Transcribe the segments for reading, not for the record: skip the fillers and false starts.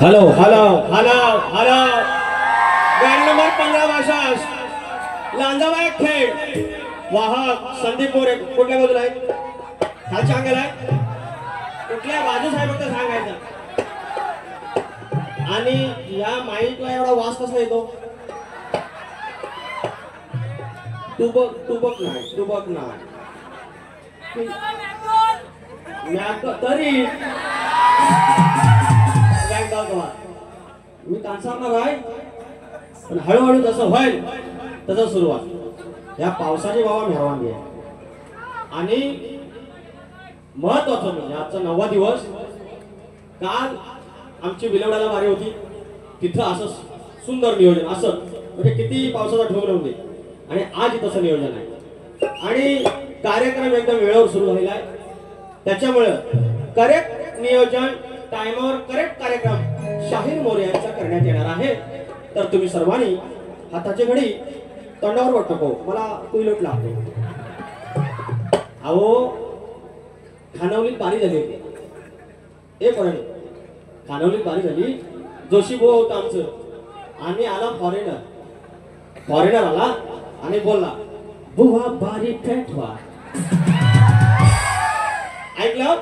Hello hello hello hello गाडी number 15 भाषास लांजाबाई Khed वाहक संदीप मोरे कुठल्या बाजूला आहे खालच्या अंगाला आहे कुठल्या बाजू साहेब फक्त सांगायचं आणि या माईकला एवढा वास कसा येतो टुबक नाही तरी मी कांसारणार आहे पण हळूहळू जसं होईल तसं सुरुवात या पावसाची बाबा मेहरबानी आहे आणि महत्वाचं म्हणजे आजचा 9वा दिवस काल आमची विलवड्याला वारी होती तिथं असं सुंदर नियोजन असं म्हणजे किती पावसाचा ढोंग राहून दे आणि आज तसं नियोजन आहे आणि कार्यक्रम एकदम वेळेवर सुरू झालेला आहे त्याच्यामुळे करेक्ट नियोजन टाइमवर करेक्ट कार्यक्रम शाहीर मोरे यांचा करण्यात येणार आहे तर तुम्ही सर्वांनी हाताची घडी तोंडावर बोट नको मला कुईलोट लागतो अहो खानावलीत बारी झाली होती एक वरण खानावलीत बारी झाली जोशी भाऊ होता आमचं आणि आला फॉरेनर आला आणि बोलला बुवा बारी पेटवा ऐकलं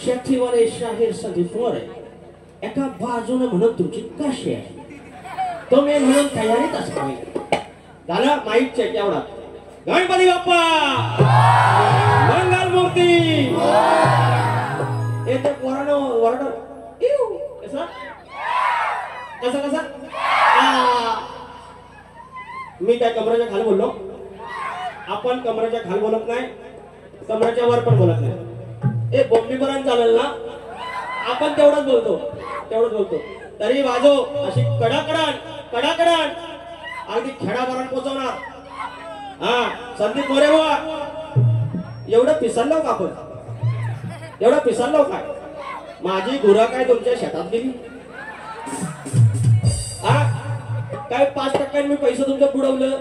शेतीवाले शाहीर संदीप मोरे एका बाजूने म्हणून तुमची कशी आहे तो मी म्हणून तयारीत असावी झालं माईक चेक एवढा गणपती बाप्पा मंगल मूर्ती येते पोरानो वरड कसं कसं कसं मी त्या कमरेच्या खाली बोललो आपण कमरेच्या खाली बोलत नाही कमरेच्या वर पण बोलत नाही ए बोंबीपर्यंत चालेल ना आपण तेवढंच बोलतो तरी वाजो अशी कडाकडान अगदी खेडापर्यंत पोहोचवणार हा संदीप मोरे बुवा एवढं पिसाललो का आपण एवढं पिसाललो काय माझी गुरं काय तुमच्या शेतात गेली हा काय 5% मी पैसे तुमचं बुडवलं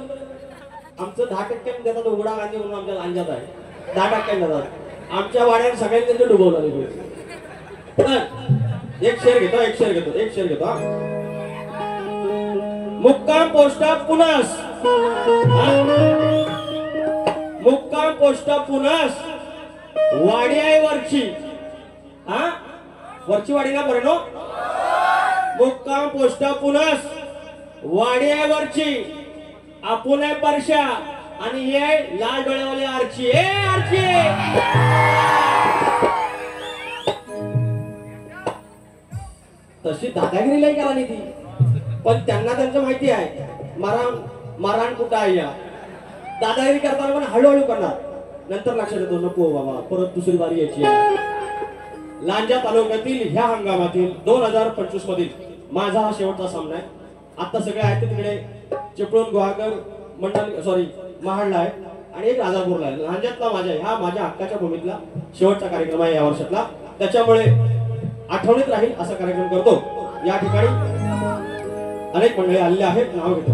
आमचं 10% देतात उघडा गांधी म्हणून आमच्या लांजात आहे 10% देतात आमच्या वाड्यात सगळ्यांनी त्यांचं डुबवलं एक शेअर घेतो मुक्काम पोस्टा पुनस वाडी आहे वरची हा वरची वाडी ना बरं नो मुक्काम पोस्टा पुनस वाडी आहे वरची आपण आहे परशा आणि हे लाल डोळ्यावाले आरची तशी दादागिरी नाही करा ती पण त्यांना त्यांचं माहिती आहे माराण कुठं आहे या दादागिरी करताना पण हळूहळू करणार नंतर लक्षात येतो नको बाबा परत दुसरी बारी यायची लांजा तालुक्यातील ह्या हंगामातील 2025 मधील माझा हा शेवटचा सामना आहे आता सगळे आहेत तिकडे चिपळूण गुहागर मंडल महाडला आहे आणि एक राजापूरला आहे लांजातला माझ्या हक्काच्या भूमीतला शेवटचा कार्यक्रम आहे या वर्षातला त्याच्यामुळे आठवणीत राहील असा कार्यक्रम करतो या ठिकाणी अनेक मंडळी आलेले आहेत नाव घेतो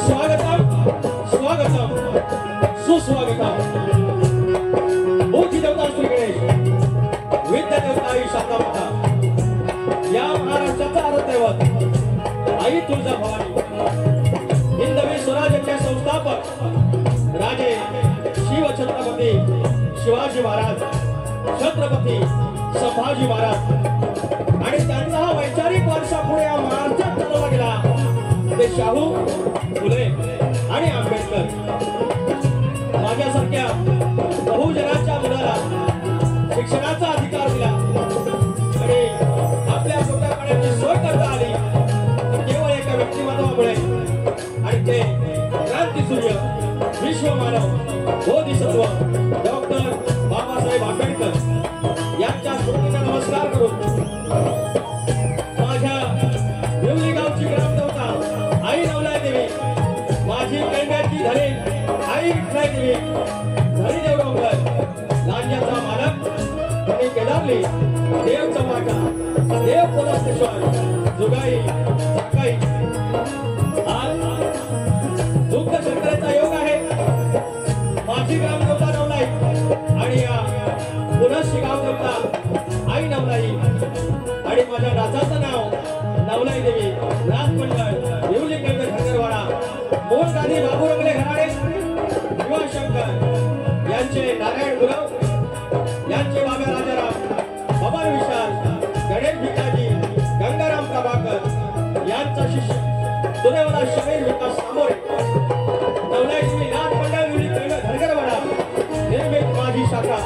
स्वागतम सुस्वागतम मोठी देवता श्री गणेश विद्या देवता शांता माता या महाराष्ट्राचा आराध्यदैवत आई तुळजा भवानी हिंदवी स्वराज्याचे संस्थापक राजे शिव छत्रपती शिवाजी महाराज छत्रपती संभाजी महाराज आणि त्यांचा हा वैचारिक वारसा पुढे या महाराष्ट्रात चालवला गेला ते शाहू फुले आणि आंबेडकर माझ्यासारख्या बहुजनाच्या मुलाला शिक्षणाचा अधिकार दिला आणि आपल्या पोटा पाण्याची सोय करता आली केवळ एका व्यक्तिमत्वामुळे आणि ते क्रांतीसूर्य विश्वमानव बोधिसत्व डॉक्टर बाबासाहेब आंबेडकर यांच्या स्मृतीला नमस्कार करून माझ्या विवली गावची ग्रामदेवता आई नवलाई देवी माझी कळंब्याची धरे आई विठ्ठलाई देवी धरी देव डोंगर लांजाचा मालक आणि केदारली देव चव्हाटा देव पोलास्तेश्वर जुगाई सकाळी आज दुग्ध शंकराचा योग आहे आधी बाबू रंगले घराणे शिवशंकर यांचे नारायण गुरव यांचे बाबा राजाराम बाबा विशाल गणेश भिकाजी गंगाराम प्रभाकर यांचा शिष्य सुरेवाला शरीर विकास सामोरे नवलाईची नाथ मंडळ विधी धरगरवाडा निर्मित माझी शाखा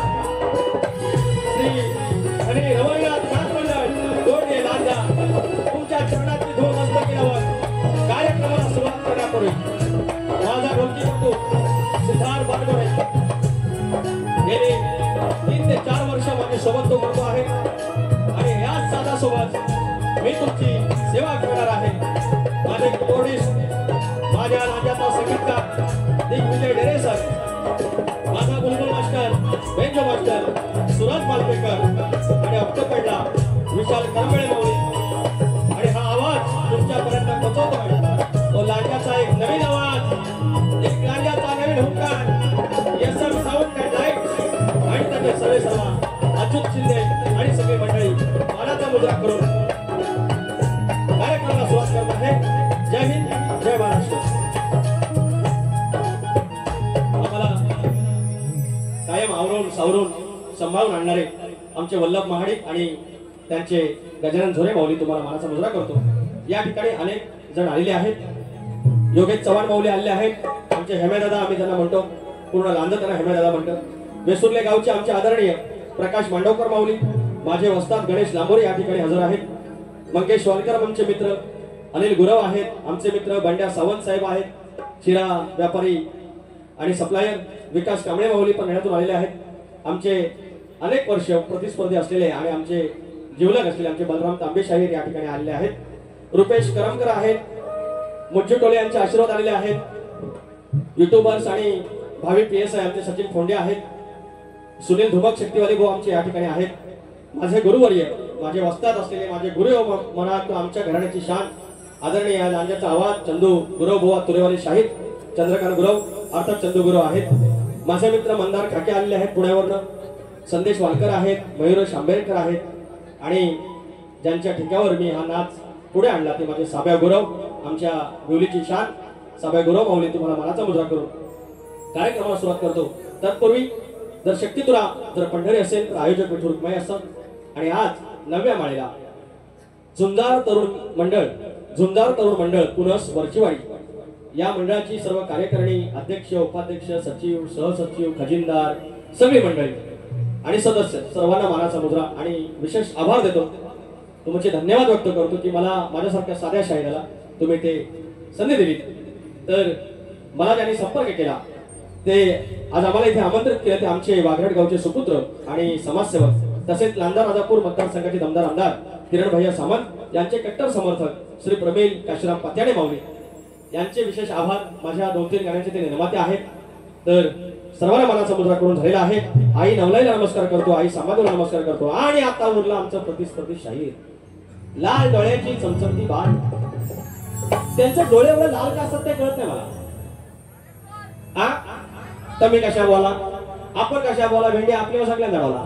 श्री हरी रवळनाथ नाथ मंडळ दोडे लांजा तुमच्या चरणाची धूळ मस्तकी लावत कार्यक्रमाला सुरुवात करण्यापूर्वी माझा ढोलकी बघतो सिद्धार्थ बाटगोरे गेले 3 ते 4 वर्ष माझ्या सोबत तो करतो आहे आणि याच साथासोबत मी तुमची सेवा करणार आहे. माझे कीबोर्डिस्ट माझ्या राज्याचा संगीतकार दिग्विजय डेरे सर माझा बुलबुल master banjo master Suraj Malpekar आणि अक्टोपडला विशाल कांबळे माऊली आणि हा आवाज तुमच्यापर्यंत पोहोचवतोय तो लांजाचा एक नवीन आवाज एक लांजाचा नवीन हुंकार एसएम साऊंड अँड लाईट आणि त्याचे सगळे सर्व अच्युत शिंदे आणि सगळी मंडळी मानाचा मुद्रा करून कार्यक्रमाला सुरुवात करत आहे. जय हिंद जय महाराष्ट्र. आम्हाला कायम आवरून सावरून सांभाळून आणणारे आमचे वल्लभ महाडिक आणि त्यांचे गजानन झोरे माऊली तुम्हाला मानाचा मुजरा करतो. या ठिकाणी अनेक जण आलेले आहेत. योगेश चव्हाण माऊली आलेले आहेत. आमचे हेमेदादा आम्ही त्यांना म्हणतो पूर्ण लांजा त्यांना हेमेदादा म्हणतो. वेसुर्ले गावचे आमचे आदरणीय प्रकाश मांडवकर माऊली माझे वस्ताद गणेश लांबोरे या ठिकाणी हजर आहेत. मंगेश वालकर आमचे मित्र अनिल गुरव आहेत. आमचे मित्र बंड्या सावंत साहेब आहेत. शिरा व्यापारी आणि सप्लायर विकास कांबळे माऊली पण पुण्यातून आलेले आहेत. आमचे अनेक वर्ष प्रतिस्पर्धी असलेले आणि आमचे जीवलग असलेले आमचे बलराम तांबे शाहीर या ठिकाणी आलेले आहेत. रुपेश करमकर आहेत. मुज्जू टोले यांचे आशीर्वाद आलेले आहेत. युट्यूबर्स आणि भावी PSI आमचे सचिन फोंडे आहेत. सुनील धुबक शक्तीवाली भाऊ आमचे या ठिकाणी आहेत. माझे गुरुवर्य माझे वस्ताद असलेले माझे गुरु म्हणा आमच्या घराण्याची शान आदरणीय लांजाचा आवाज चंदू गुरव बुवा तुरेवाली शाहीर चंद्रकांत गुरव अर्थात चंदू गुरव आहेत. माझे मित्र मंदार खाके आलेले आहेत पुण्यावरनं. संदेश वालकर आहेत. मयूर आंबेडकर आहेत आणि ज्यांच्या ठिकावर मी हा नाच पुढे आणला ते माझे साब्या गुरव आमच्या विवलीची शान साब्या गुरव माऊली तुम्हाला मानाचा मुजरा करून कार्यक्रमाला सुरुवात करतो. तत्पूर्वी जर शक्ती तुरा जर पंढरी असेल तर आयोजक विठू रुक्माई असतात आणि आज 9व्या माळेला झुंजार तरुण मंडळ पुनस वरचीवाडी या मंडळाची सर्व कार्यकारिणी अध्यक्ष उपाध्यक्ष सचिव सहसचिव खजिनदार सगळी मंडळी आणि सदस्य सर्वांना मानाचा मुजरा आणि विशेष आभार देतो. तुमचे धन्यवाद व्यक्त करतो की मला माझ्यासारख्या साध्या शाहिराला तुम्ही ते संधी दिली. तर मला ज्यांनी संपर्क केला ते आज आम्हाला इथे आमंत्रित केले ते आमचे वाघरड गावचे सुपुत्र आणि समाजसेवक तसेच लांजा राजापूर मतदारसंघाचे दमदार आमदार किरण भैया सामंत यांचे कट्टर समर्थक श्री प्रमेल काशीराम पात्याडे माऊली यांचे विशेष आभार. माझ्या 2-3 गाण्यांचे ते निर्माते आहेत. तर सर्वांना मानाचा मुजरा करून झालेला आहे. आई नवलाईला नमस्कार करतो. आई सांबादूला नमस्कार करतो. आणि आता उरला आमचं प्रतिस्पर्धी शाहीर लाल डोळ्याची चमचमती बाळ. त्यांचे डोळे एवढे लाल का असतात ते कळत नाही मला. तुम्ही कशा बोला आपण कशा बोला भेंडी आपल्या सगळ्या जडावला.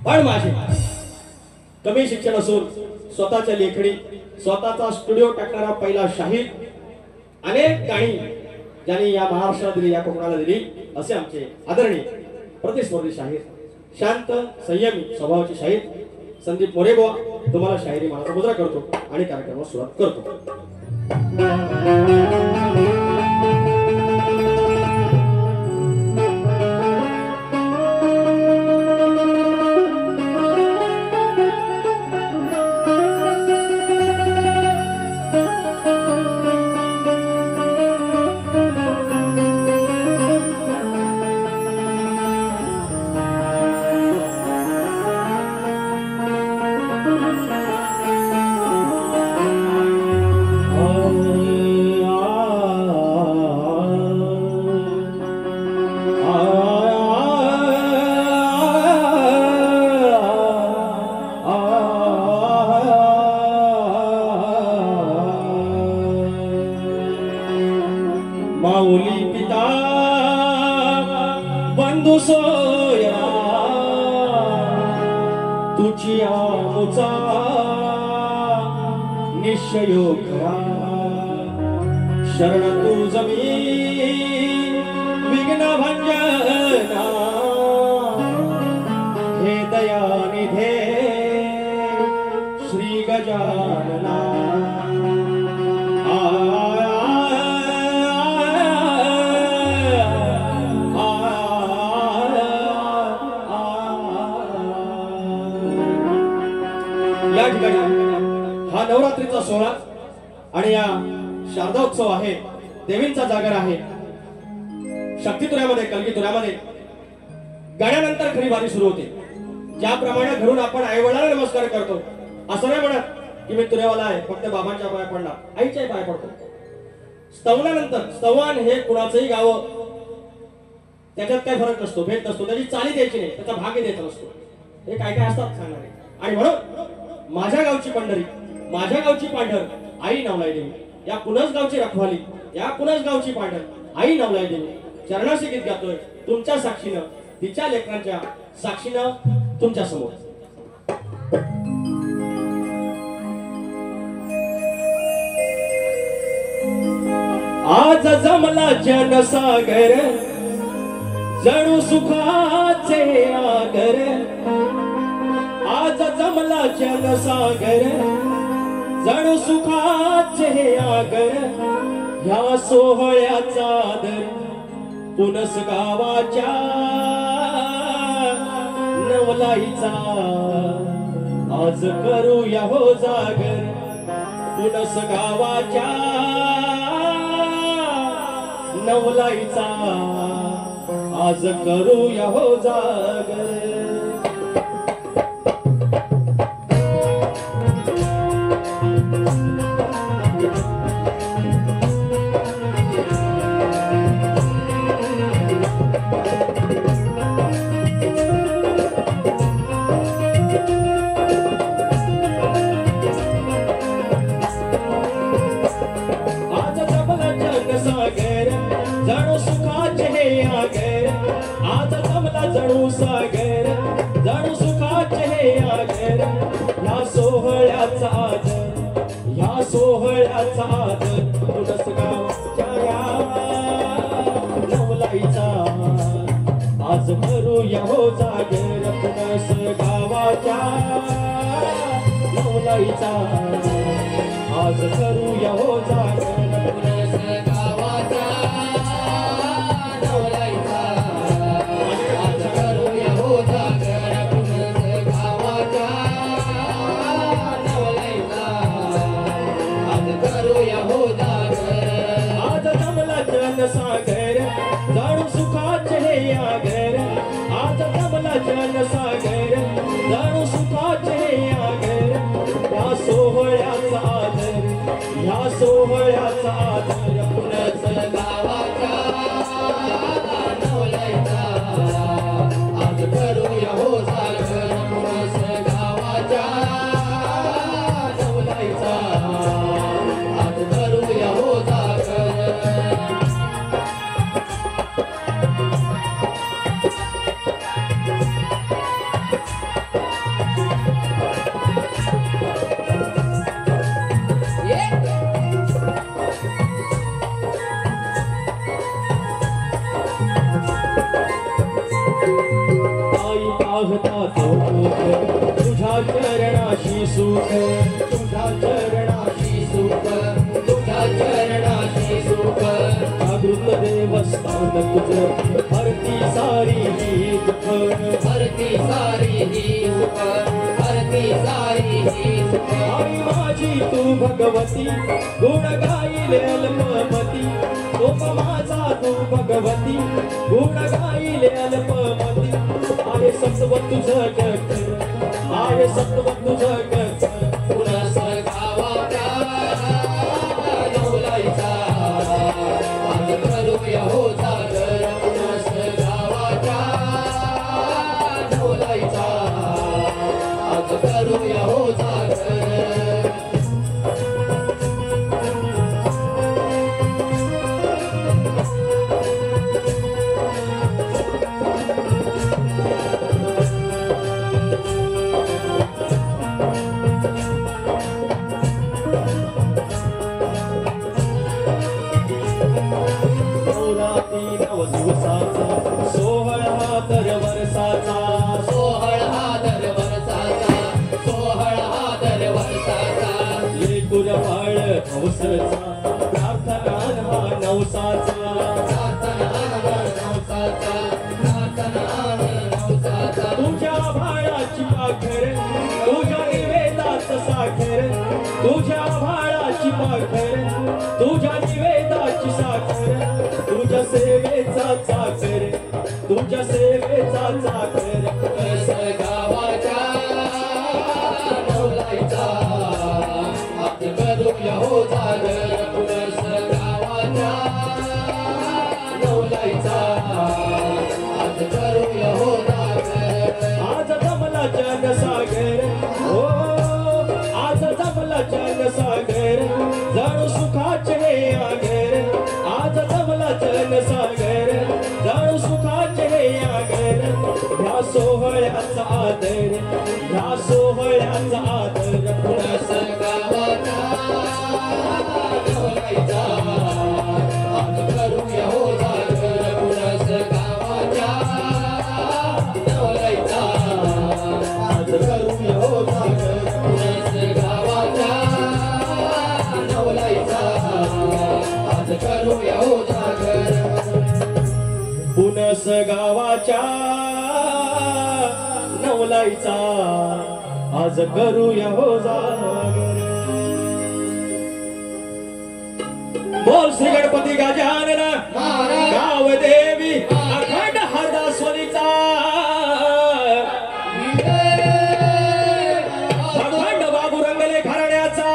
पण माझे कमी शिक्षण असून स्वतःच्या लेखणी स्वतःचा स्टुडिओ टाकणारा पहिला शाहीर अनेक गाणी ज्यांनी या महाराष्ट्राला दिली या कोकणाला दिली असे आमचे आदरणीय प्रतिस्पर्धी शाहीर शांत संयमी स्वभावाचे शाहीर संदीप मोरेबुवा तुम्हाला शाहिरी मानाचा मुजरा करतो आणि कार्यक्रमाला सुरुवात करतो. माऊली पिता बंधू सोया तुझी आमुचा निश्चय खरा शरण तुझ मी विघ्न भंजना हे दयानिधे श्री गजानना या ठिकाणी हा नवरात्रीचा सोहळा आणि या शारदोत्सव आहे, देवींचा जागर आहे. शक्तितुऱ्यामध्ये कलगीतुऱ्यामध्ये गाण्यानंतर खरी वारी सुरू होते. ज्याप्रमाणे घरून आपण आईवडिलांना नमस्कार करतो, असं नाही म्हणत की मी तुऱ्यावाला आहे फक्त बाबांच्या पाया पडणार, आईच्या पाया पडतो. स्तवनानंतर स्तवन हे कुणाचंही गावं, त्याच्यात काय फरक नसतो, भेट नसतो, त्याची चाली द्यायची नाही, त्याचा भाग द्यायचा नसतो. हे काय काय असतात सांगणारे. आणि म्हणून माझ्या गावची पंढरी, माझ्या गावची पांढर आई नवलाई देवी, या पुनस गावची रखवाली, या पुनस गावची पांढर आई नवलाई देवी चरणाशी गीत गातोय तुमच्या साक्षीनं, तिच्या लेकरांच्या साक्षीनं तुमच्या समोर. आज जमला जनसागर जणू सुखाचे आगर, आज जमला जनसागर जणू सुखाचे आगर, ह्या सोहळ्याचा आदर पुनस गावाच्या नवलाईचा. आज करूया हो जागर पुनस गावाच्या नवलाईचा, आज करूया हो जागर. जणू सुखाचे हे आगर, आज जमला जणू सागर, जणू सुखाचे हे आगर, ह्या सोहळ्याचा आदर, ह्या सोहळ्याचा आदर पुनस गावच्या नवलाईचा. आज करूया हो जागर पुनस गावाच्या नवलाईचा, आज करूया हो जागर पुनस गावाच्या नवलाईचा, आज करूया हो जागर पुनस गावाच्या नवलाईचा, आज करूया हो जागर. आज जमला जनसागर जणू सुखाचे हे आगर, आज जमला जनसागर जणू सुखाचे हे आगर, या सोहळ्याचा आदर, या सोहळ्याचा आदर पुनस गावाच्या नवलाईचा, आज करूया हो जागर पुनस गावाच्या नवलाईचा, आज करूया हो जागर. तुझ्या चरणाशी सुख, तुझ्या चरणाशी सुख, तुझ्या चरणाशी सुख, जागृत देवस्थान तुझं हरती सारी ही दुःख, हरती सारी ही सुख, हरती सारी ही सुख. आई माझी तू भगवती गुण गाईले अल्पमती, गोप माझा तू भगवती गुण गाईले अल्पमती. आहे सत्व तुझं जग, आहे सत्व तुझं जग पुनस गावाच्या नवलाईचा, आज करूया हो जागर पुनस गावाच्या नवलाईचा, आज करूया हो जागर. नव दिवसाचा सोहळ हा दर वर्षाचा सोहळ हा दर वर्षाचा सोहळ हा दर वर्षाचा लेकूर बाळ हौसचा प्रार्थना हा नवसाचा तुझ्या भाळाची पाखर तुझ्या निवेदाच साखर तुझ्या भाळाची पाखर तुझ्या निवेदाची साखर तुझ्या सेवेचा चाकर तुझ्या सेवेचा चाकर पुनस गावाच्या नवलाईचा हात करूया हो जागर पुनस गावाच्या नवलाईचा हात करूया हो जागर आज जमला जनसागर हो आज जमला जनसागर जणू सुखाचे हे आगर आज जमला जनसागर जणू सुखाचे हे आगर ह्या सोहळ्याचा आदर ह्या सोहळ्याचा आदर पुनस गावाच्या नवलाईचा हात करूया हो जागर पुनस गावाच्या नवलाईचा हात करूया हो जागर पुनस गावाच्या नवलाईचा हात करूया हो जागर पुनस गावाच्या नवलाईचा आज करूया हो जागर बोल श्री गणपती गजानन गाव देवी अखंड हरदास्वरीचा अखंड बाबू रंगले घराण्याचा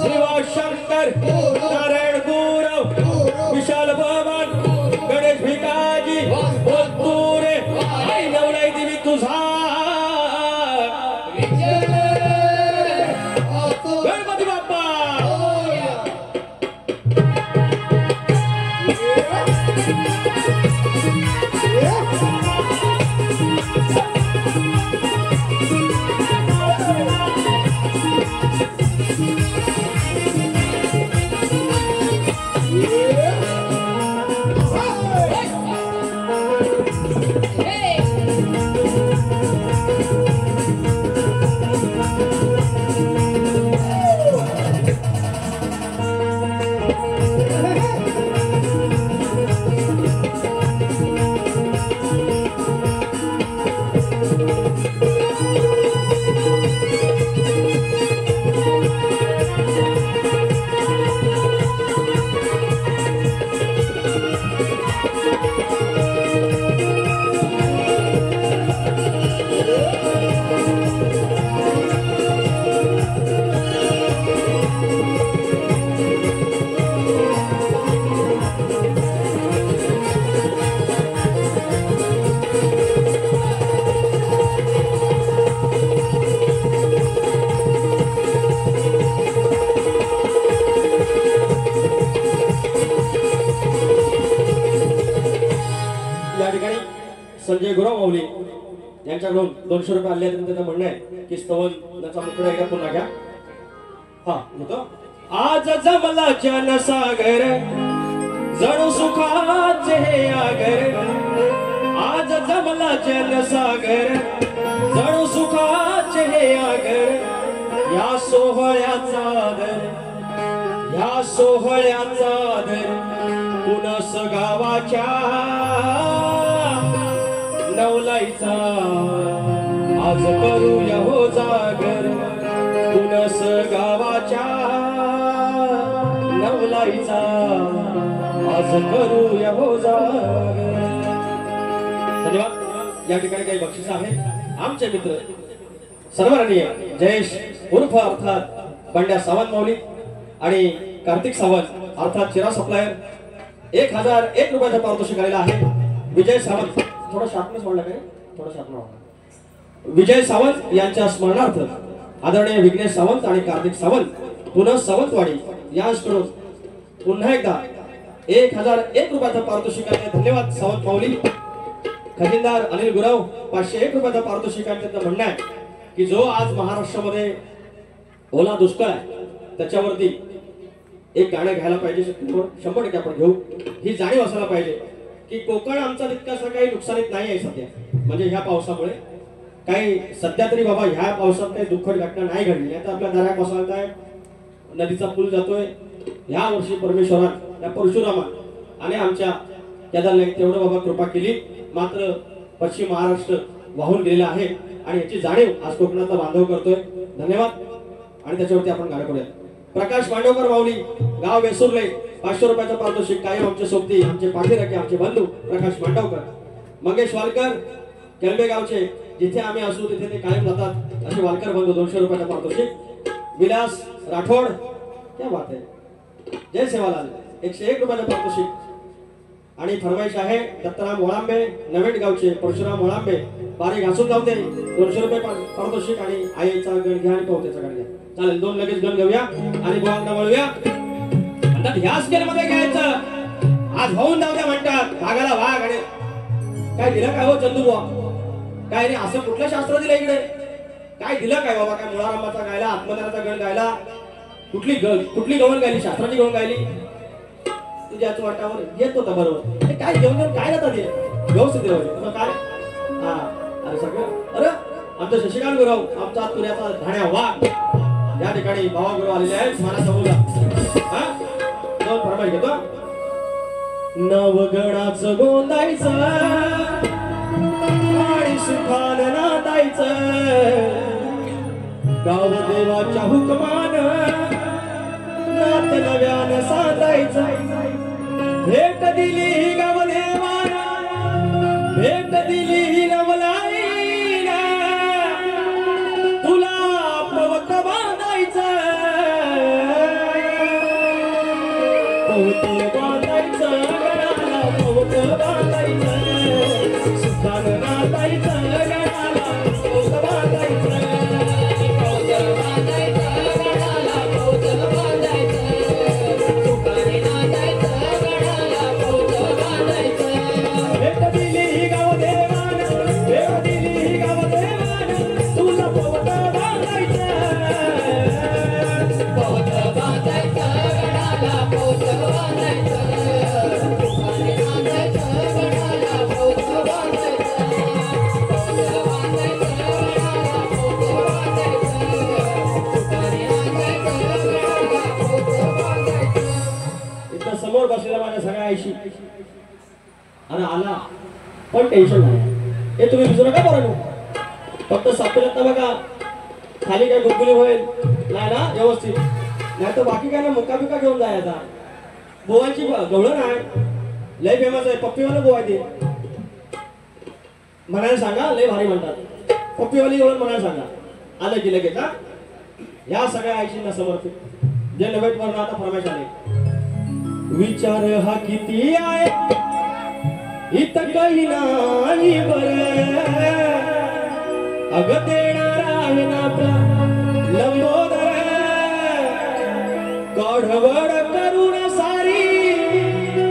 शिवशंकर नारायण गुरव विशाल बबन गणेश भिकाजी बोलतुरे आई नवलाई देवी तुझा गणपती बाप्पा या ठिकाणी संजय गुरव माऊली यांच्याकडून 200 रुपये आले आहेत. त्यांचं म्हणणं आहे की स्तवनाचा मुकडा एकदा पुन्हा घ्या. हा घेतो. आज जमला जनसागर जणू सुखाचे हे आगर आज जमला जनसागर जणू सुखाचे हे आगर या सोहळ्याचा आदर या सोहळ्याचा आदर पुनस गावाच्या नवलाईचा आज करूया हो जागर पुनस गावाच्या नवलाईचा आज करूया हो जागर. धन्यवाद. या ठिकाणी काही बक्षीस आहे. आमचे मित्र सर्वरणीय जयेश उर्फ अर्थात बंड्या सावंत माऊली आणि कार्तिक सावंत अर्थात चिरा सप्लायर 1001 रुपयाचं पारितोषिक आलेलं आहे. विजय सावंत थोडं शार्पनेस वाढलं काय थोडं शार्पनेस वाढलं. विजय सावंत यांच्या स्मरणार्थ आदरणीय विघ्नेश सावंत आणि कार्तिक सावंत पुन्हा सावंतवाडी यांच्याकडून पुन्हा एकदा 1001 रुपयाचं पारितोषिक आहे. धन्यवाद सावंत माऊली. खजिनदार अनिल गुरव 501 रुपयाचं पारितोषिक आहे. त्यांचं म्हणणं आहे की जो आज महाराष्ट्रामध्ये ओला दुष्काळ आहे त्याच्यावरती एक गाणं घ्यायला पाहिजे, 100% आपण घेऊ. ही जाणीव असायला पाहिजे की कोकण आमचा तितकासा काही नुकसानीत नाही आहे सध्या. म्हणजे ह्या पावसामुळे काही सध्या तरी बाबा ह्या पावसात काही दुःखद घटना नाही घडली. नाही तर आपल्या दऱ्या कोसळत आहे, नदीचा पूल जातोय. ह्या वर्षी परमेश्वरान त्या परशुरामा आणि आमच्या केदारने तेवढं बाबा कृपा केली. मात्र पश्चिम महाराष्ट्र वाहून गेलेला आहे आणि याची जाणीव आज कोकणातला बांधव करतोय. धन्यवाद. आणि त्याच्यावरती आपण गाणं करूया. प्रकाश मांडवकर माऊली, गाव वेसुर्ले, 500 रुपयाचं पारितोषिक. कायम आमचे सोबती, आमचे पाठीराखे, आमचे बंधू प्रकाश मांडवकर. मंगेश वालकर, केळबे गावचे, जिथे आम्ही असू तिथे ते कायम जातात असे वालकर बंधू, 200 रुपयाचं पारितोषिक. विलास राठोड, क्या बात आहे, जय सेवालाल, 101 रुपयाचं पारितोषिक. आणि फरमाईश आहे दत्तराम वळांबे, नवेट गावचे, परशुराम वळांबे, पारी घासून जाऊ दे, 200 रुपये पारितोषिक. आणि आईचा गण घ्या आणि पावत्याचा गण घ्या. चालेल, 2 लगेच गण घेऊया आणि गोवांना वळूया. म्हणतात ह्या स्केल मध्ये घ्यायचं, आज होऊन जाऊ द्या म्हणतात. भागाला भाग. आणि काय दिलं काय हो चंदू बुवा, काय नाही असं कुठलं शास्त्र दिलं इकडे, काय दिलं काय बाबा, काय मुळारामाचा गायला, आत्मदानाचा गण गायला, कुठली गवण गायली, शास्त्राची गवण गायली, तुझ्याच वाटावर येत होता बरोबर. हे काय घेऊन काय जातात ते व्यवस्थित दिलं काय. हा अरे सगळं, अरे आमचं शशिकांत गुरव, आमचा तुऱ्याचा धाण्या वाघ या ठिकाणी भावा गुरु आलेले आहेत. मला समोर हा दोन फरमाईश घेतो. नवगणाचं गोंदायचं आणि सुखान नांदायचं, गाव देवाच्या हुकमान नात नव्यानं साधायचं. भेट दिली ही गावदेवानं, भेट दिली ही नवलाईनं, तुला पवत बांधायचं, पवत बांधायचं गणाला, पवत बांधायचं, सुखान नांदायचं गणाला, पवत बांधायचं, पवत बांधायचं गणाला, पवत बांधायचं, सुखाने नांदायचं गणाला, पवत बांधायचं. भेट दिली ही गावदेवानं, भेट दिली ही गावदेवानं, तुला पवत बांधायचं, पवत बांधायचं गणाला, पवत बांधायचं, सुखाने नांदायचं गणाला, पवत बांधायचं, पवत बांधायचं गणाला, पवत बांधायचं, सुखाने नांदायचं गणाला, पवत बांधायचं. इथं समोर बसलेला माझ्या सगळ्या आईशी आणि आला पण टेन्शन नाही. हे तुम्ही विचारू नका बरं, फक्त सापडत ना बघा, खाली काय गुलगुली होईल नाही ना व्यवस्थित, नाही तर बाकी काय ना मुका बिका घेऊन जायचा. बोवांची गवळण आहे, लय फेमस आहे, पप्पीवाला बोवा ते म्हणायला सांगा, लय भारी म्हणतात. पप्पीवाली गवळण म्हणायला सांगा, आलं की लगेच. हा या सगळ्या आईशींना समर्पित जे नवेट वरून आता फरमाईश आले. विचार हा किती आहे इथं काही नाही बरं, अग देणार आहे ना आपला लंबोदर, कढवड करून सारी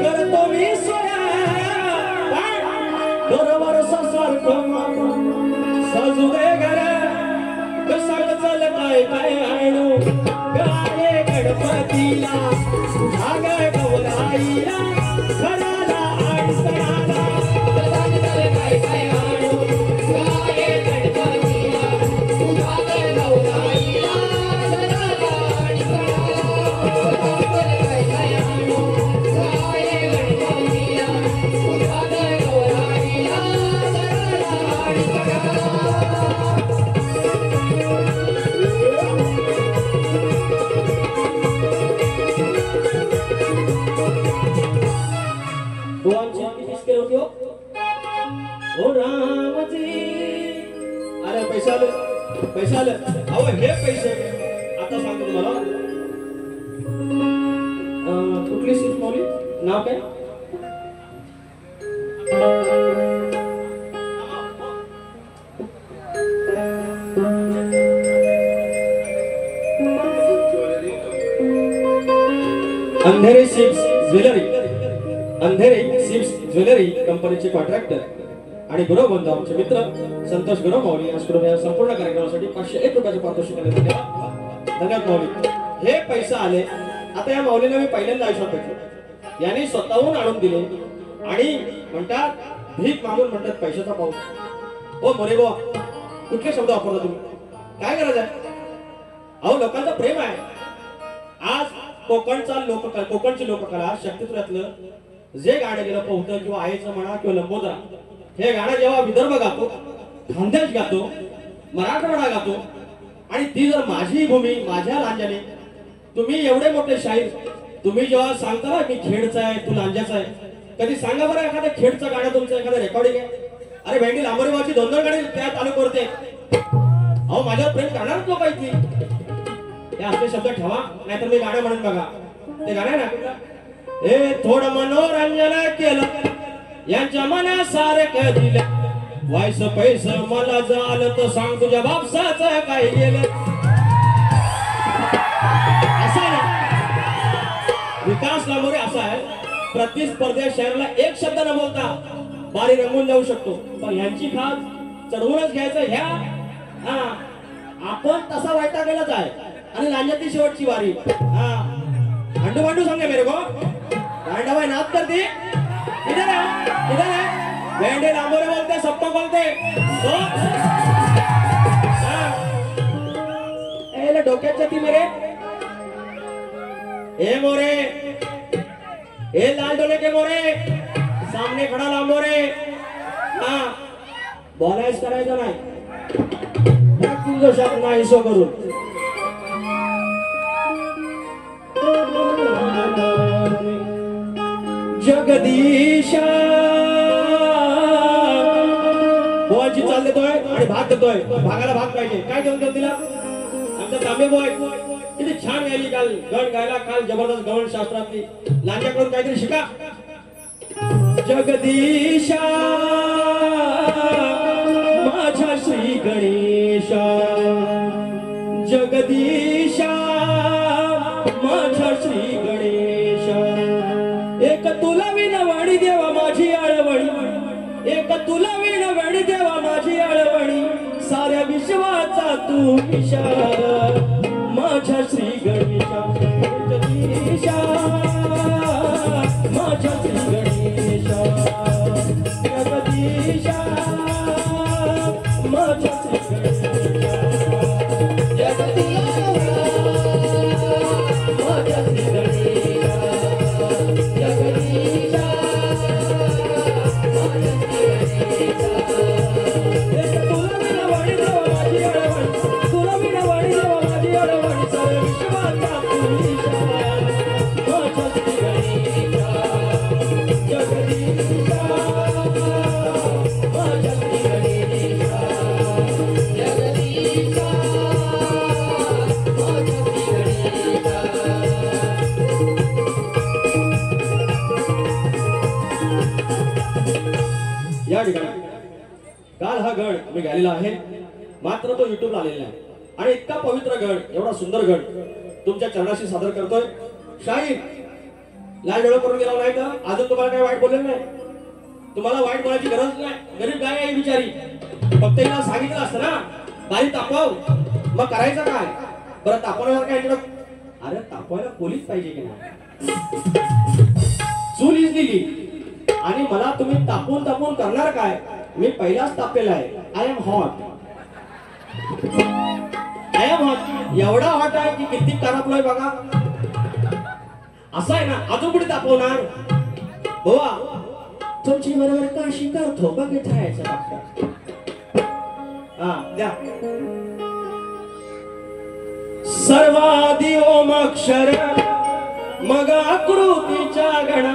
करतो मी सोया, बरोबर सारखं सजू दे घर, कसं चल काय काय आणू गाये गणपतीला, भाग गौराईला, घराला अडचणाला, कसं चल काय काय आणू गाये गणपतीला, भाग गौराईला, घराला अडचणाला, कसं चल काय काय आणू गाये गणपतीला, भाग गौराईला, घराला अडचणाला. ओ रामजी, अरे पैसा आलं अहो, हे पैसे आता सांगतो तुम्हाला. कुठली सीट मावली, नाव काय? अंधेरे सिप्स ज्वेलरी, अंधेरे सिप्स ज्वेलरी कंपनीचे कॉन्ट्रॅक्टर आणि गुरव बंधू आमचे मित्र संतोष गुरव माऊली या संपूर्ण कार्यक्रमासाठी 501 रुपयाचे पारितोषिक. धन्यवाद माऊली. हे पैसा आले आता या माऊलीला मी पहिल्यांदा आयुष्यात भेटलो, यांनी स्वतःहून आणून दिले आणि म्हणतात भीक मागून म्हणतात पैशाचा पाऊस. हो मोरे बुवा, कुठले शब्द वापरता तुम्ही? काय गरज आहे? अहो लोकांचं प्रेम आहे. आज कोकणची लोककला शक्तिपुरातलं जे गाणं गेलं पोहतं किंवा आईचं म्हणा किंवा लंबोदरा, हे गाणं जेव्हा विदर्भ गातो, खानदेश गातो, मराठवाडा गातो आणि ती जर माझी भूमी माझ्या लांजाने, तुम्ही एवढे मोठे शाहीर, तुम्ही जेव्हा सांगता ना मी खेडचा आहे तू लांजाचा आहे, कधी सांगा बरं एखाद्या खेडचं गाणं तुमचं एखादं रेकॉर्डिंग आहे? अरे भेंडी लांबोरेबाची 2-2 गाणी त्या चालू करते. अहो माझ्यावर प्रेम करणारच लोक आहेत की. हे असले शब्द ठेवा, नाहीतर मी गाणं म्हणून बघा. ते गाणं ना कुठलं, हे थोडं मनोरंजन केलं यांच्या मनासारखं दिलं, वायस पैस मला झालं तर सांग तुझ्या बापसाचं काय गेलं. असा ना विकास लांबोरे असा आहे, प्रतिस्पर्ध्या शहराला एक शब्द न बोलता बारी रंगून जाऊ शकतो, पण ह्यांची खास चढवूनच घ्यायचं. ह्या आपण तसा वाईटा गेलाच आहे आणि लांजाची शेवटची वारी. अंडू भांडू सांगे मेरे को गांडा भाई नाच करती इधर है भेंडे लांबोरे बोलते सबको बोलते तो ए डोक्यात ती मेरे ए मोरे ए लाल डोले के मोरे सामने खड़ा लांबोरे. बोलायच करायचं नाही, तुझं शब्द नाही सो करून. जगदीशा बोयची चाल देतोय आणि भाग देतोय, भागाला भाग पाहिजे. काय देऊन दिला आमचा तांबे बॉय, किती छान गायली काल, गण गायला काल जबरदस्त गवळ शास्त्रातली. लांजाकडून काहीतरी शिका. जगदीशा माझ्या श्री गणेशा, जगदीशा माझ्या श्री गणेशा, एक तुला विनवणी देवा माझी आळवणी, एक तुला विनवणी देवा माझी आळवणी, साऱ्या विश्वाचा तू ईशा माझ्या श्री गणेशा. जगदीशा माझ्या श्री गणेशा, जगदीशा माझ्या श्री गणेशा, जगदीशा माझ्या श्री गणेशा, जगदीशा माझ्या श्री गणेशा. एक तुला विनवणी देवा माझी आळवणी, तुला विनवणी देवा माझी आळवणी, साऱ्या विश्वाचा तू ईशा माझ्या श्री गणेशा, जगदीशा माझ्या श्री गणेशा, जगदीशा माझ्या श्री गणेशा. या ठिकाणी काल हा गण मी गायलेला आहे, मात्र तो युट्यूबला आलेला आहे आणि इतका पवित्र गण, एवढा सुंदर गण तुमच्या चरणाशी सादर करतोय. शाहीर लाल डोळा करून गेला नाही तर अजून तुम्हाला काही वाईट बोललेलं नाही, तुम्हाला वाईट बोलायची गरज नाही. गरीब गाय आहे बिचारी, फक्त हिला सांगितलं असतं ना बारी तापव, मग करायचं काय बरं? तापवण्यावर काय इकडं, अरे तापवायला पोलीस पाहिजे की नाही? चूल दिली आणि मला तुम्ही तापून तापून करणार काय? मी पहिलाच तापलेला आहे. I am hot, I am hot. एवढा हॉट आहे की किती तापलोय बघा. असं आहे ना, अजून कुठे तापवणार? बोवा तुमची बरोबर काशी करतो बघ ठायचं डॉक्टर. द्या. सर्वादि ओम अक्षर मग आकृतीच्या गणा,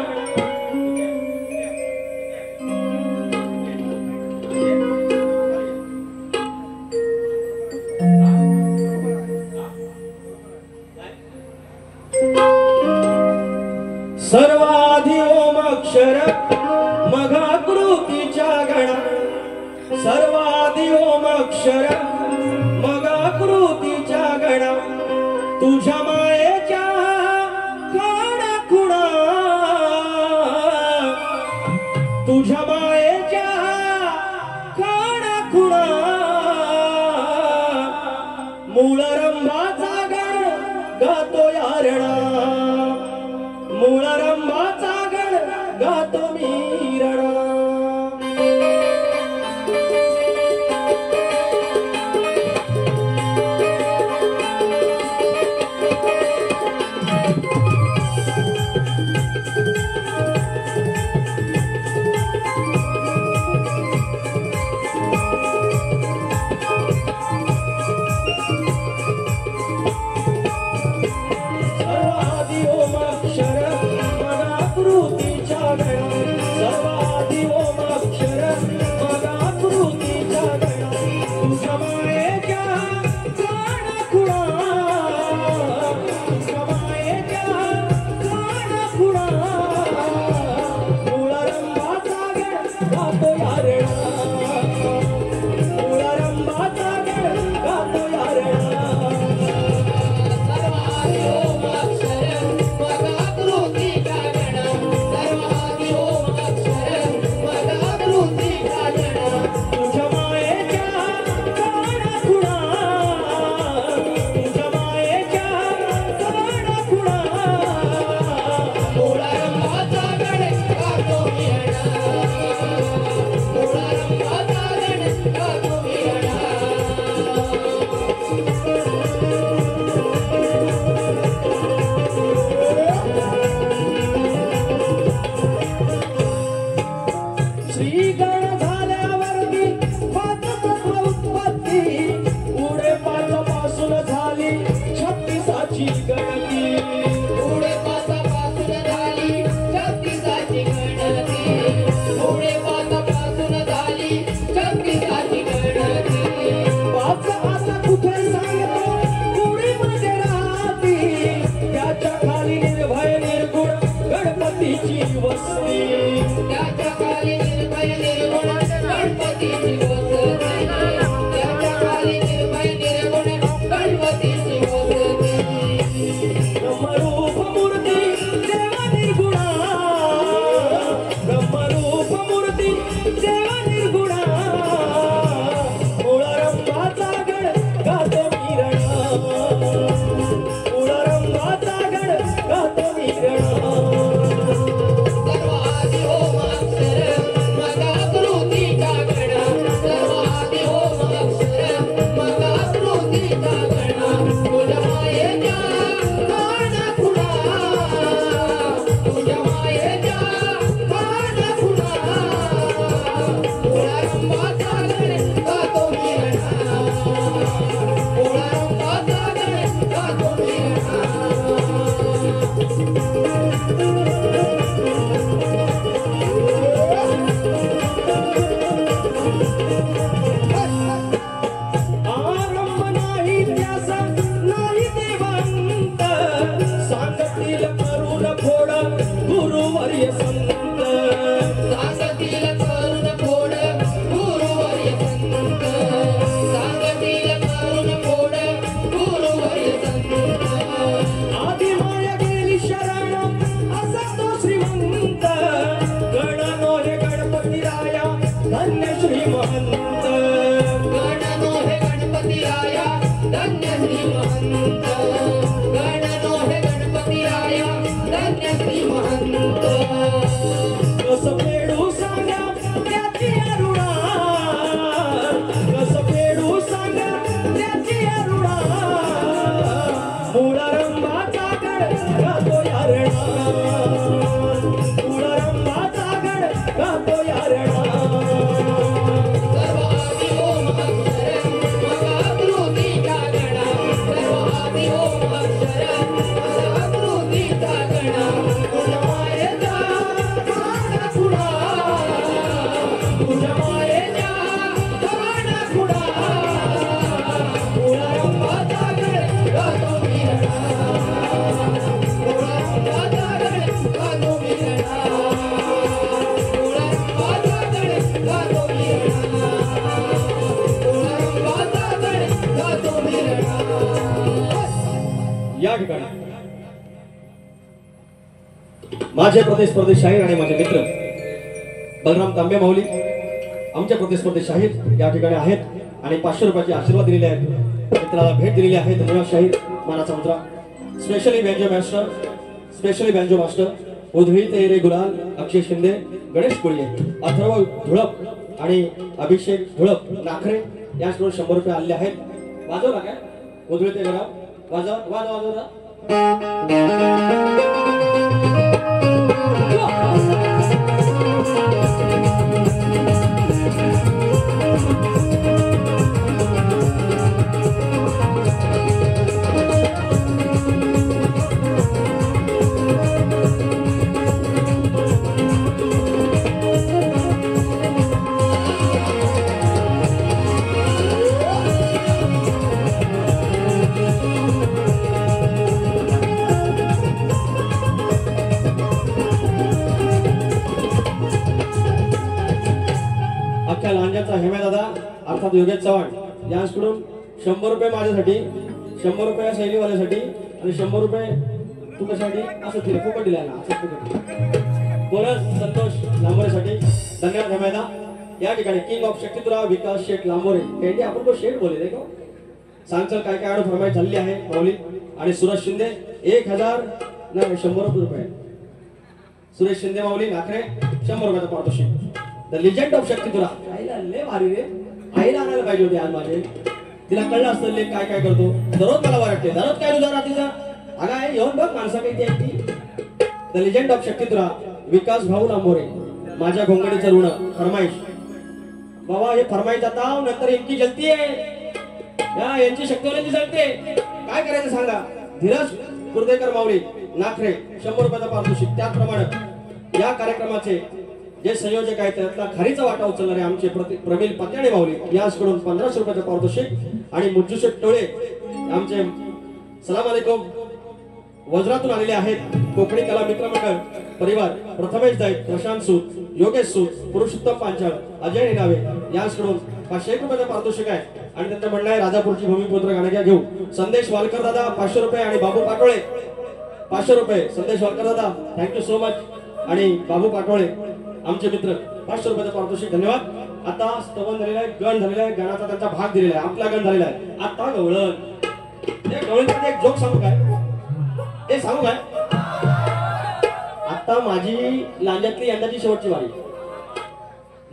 सर्वादि ओम अक्षर मग आकृतीच्या गणा, सर्वादि ओम अक्षर मग आकृतीच्या गणा, तुझ्या मायेच्या खाणा खुणा, तुझ्या मायेच्या खाणा खुणा, मूळ रंभाचा गण गातो यारणा. फोड गुरुवर्य संत सांगतील करून फोड गुरुवर्य संत सांगतील करून फोड गुरुवर्य संत आधी माया गेली शरण असा तो श्रीमंत गणनो हे गणपती राया धन्य श्री महंत गणनो हे गणपती राया धन्य श्री महंत गणनो हे गणपती राया धन्य श्री महंत कसं फेडू सांगा त्याची अरुणा कसं फेडू सांगा त्याची अरुणा मुळा रंगाचा गड गातो यारणा मुळा रंगाचा गड गातो यारणा सर्व आदि ओम अक्षर महाकृतीचा गणा सर्व आदि ओम अक्षर महाकृतीचा गणा तुझ्या मायेचा गाणा खुडा तुझ्या मायेचा गाणा खुडा मुळा रंगाचा गड गातो मिरणा मुळा रंगाचा गड गातो मिरणा मुळा रंगाचा गड गातो मिरणा मुळा रंगाचा गड गातो मिरणा या ठिकाणी माझे प्रतिस्पर्धी शाहीर आणि माझे मित्र बलराम तांबे माऊली आमच्या प्रतिस्पर्धी शाहीर या ठिकाणी आहेत आणि 500 रुपयाचे आशीर्वाद दिलेले आहेत मित्राला भेट दिलेली आहे धन्यवाद शाहीर मानाचा मुद्रा स्पेशली बँजो मास्टर उधळी तेरे गुलाल अक्षय शिंदे गणेश कोळी अथर्व धुळप आणि अभिषेक धुळप नाखरे याचकडून 100 रुपये आलेले आहेत वाजवला काय उधळी ते गुलाब वाजवा अख्ख्या लांजाचा हेमे दादा अर्थात योगेश चव्हाण यांच्याकडून 100 रुपये माझ्यासाठी 100 रुपये शैलीवाल्यासाठी आणि 100 रुपये तू कशासाठी असं दिलं फुकट दिला ना असं फुकट बोनस संतोष लांबोरेसाठी धन्यवाद हेमेदा या ठिकाणी किंग ऑफ शक्तिपुरा विकास शेठ लांबोरे त्यांनी आपण को शेठ बोले देखो सांगचल काय काय आडू फरमाईश झालेली आहे माऊली आणि सुरेश शिंदे 1000 नाही 100 रुपये सुरेश शिंदे माऊली नाखरे 100 रुपयाचा पारितोषिक द लिजंड ऑफ शक्तिपुरा आईला लय भारी रे आईला आणायला पाहिजे होती आज माझे तिला कळलं असतं लेख काय काय करतो दररोज मला वाटते दररोज काय तुझा रात्रीचा अगं आहे येऊन बघ माणसा काही ती द लिजंड ऑफ शक्तिपुरा विकास भाऊ लांबोरे माझ्या घोंगडीचं ऋण फरमाईश बाबा हे फरमाईश आता नंतर इतकी जलती आहे यांची शक्तीवाल्यांची जलते काय करायचं सांगा धीरज कुर्देकर माऊली नाखरे 100 रुपयाचा पारितोषिक त्याचप्रमाणे या कार्यक्रमाचे जे संयोजक आहेत त्यातला खारीचा वाटा उचलणारे आमचे प्रवीण पत्याणे माऊली याचकडून 1500 रुपयाचा पारितोषिक आणि मुज्जूशेठ टोळे आमचे सलाम अलैकुम वज्रातून आलेले आहेत कोकणी कला मित्र मंडळ परिवार प्रथमेश दाईत प्रशांत सूत योगेश सूत पुरुषोत्तम पांचाळ अजय निनावे याचकडून 500 रुपयाचा पारितोषिक आहे आणि त्यांचं म्हणणं आहे राजापूरची भूमिपुत्र गाणग्या घेऊ संदेश वालकर दादा 500 रुपये आणि बाबू पाटोळे 500 रुपये संदेश वालकर दादा थँक्यू सो मच आणि बाबू पाटोळे आमचे मित्र 500 रुपयाचा पारितोषिक धन्यवाद आता स्तवन झालेला आहे गण झालेला आहे गणाचा त्यांचा भाग दिलेला आहे आपला गण झालेला आहे आता गवळण त्या गवळणमध्ये एक जोक सांगू काय ते सांगू काय आता माझी लांजातली यंदाची शेवटची वारी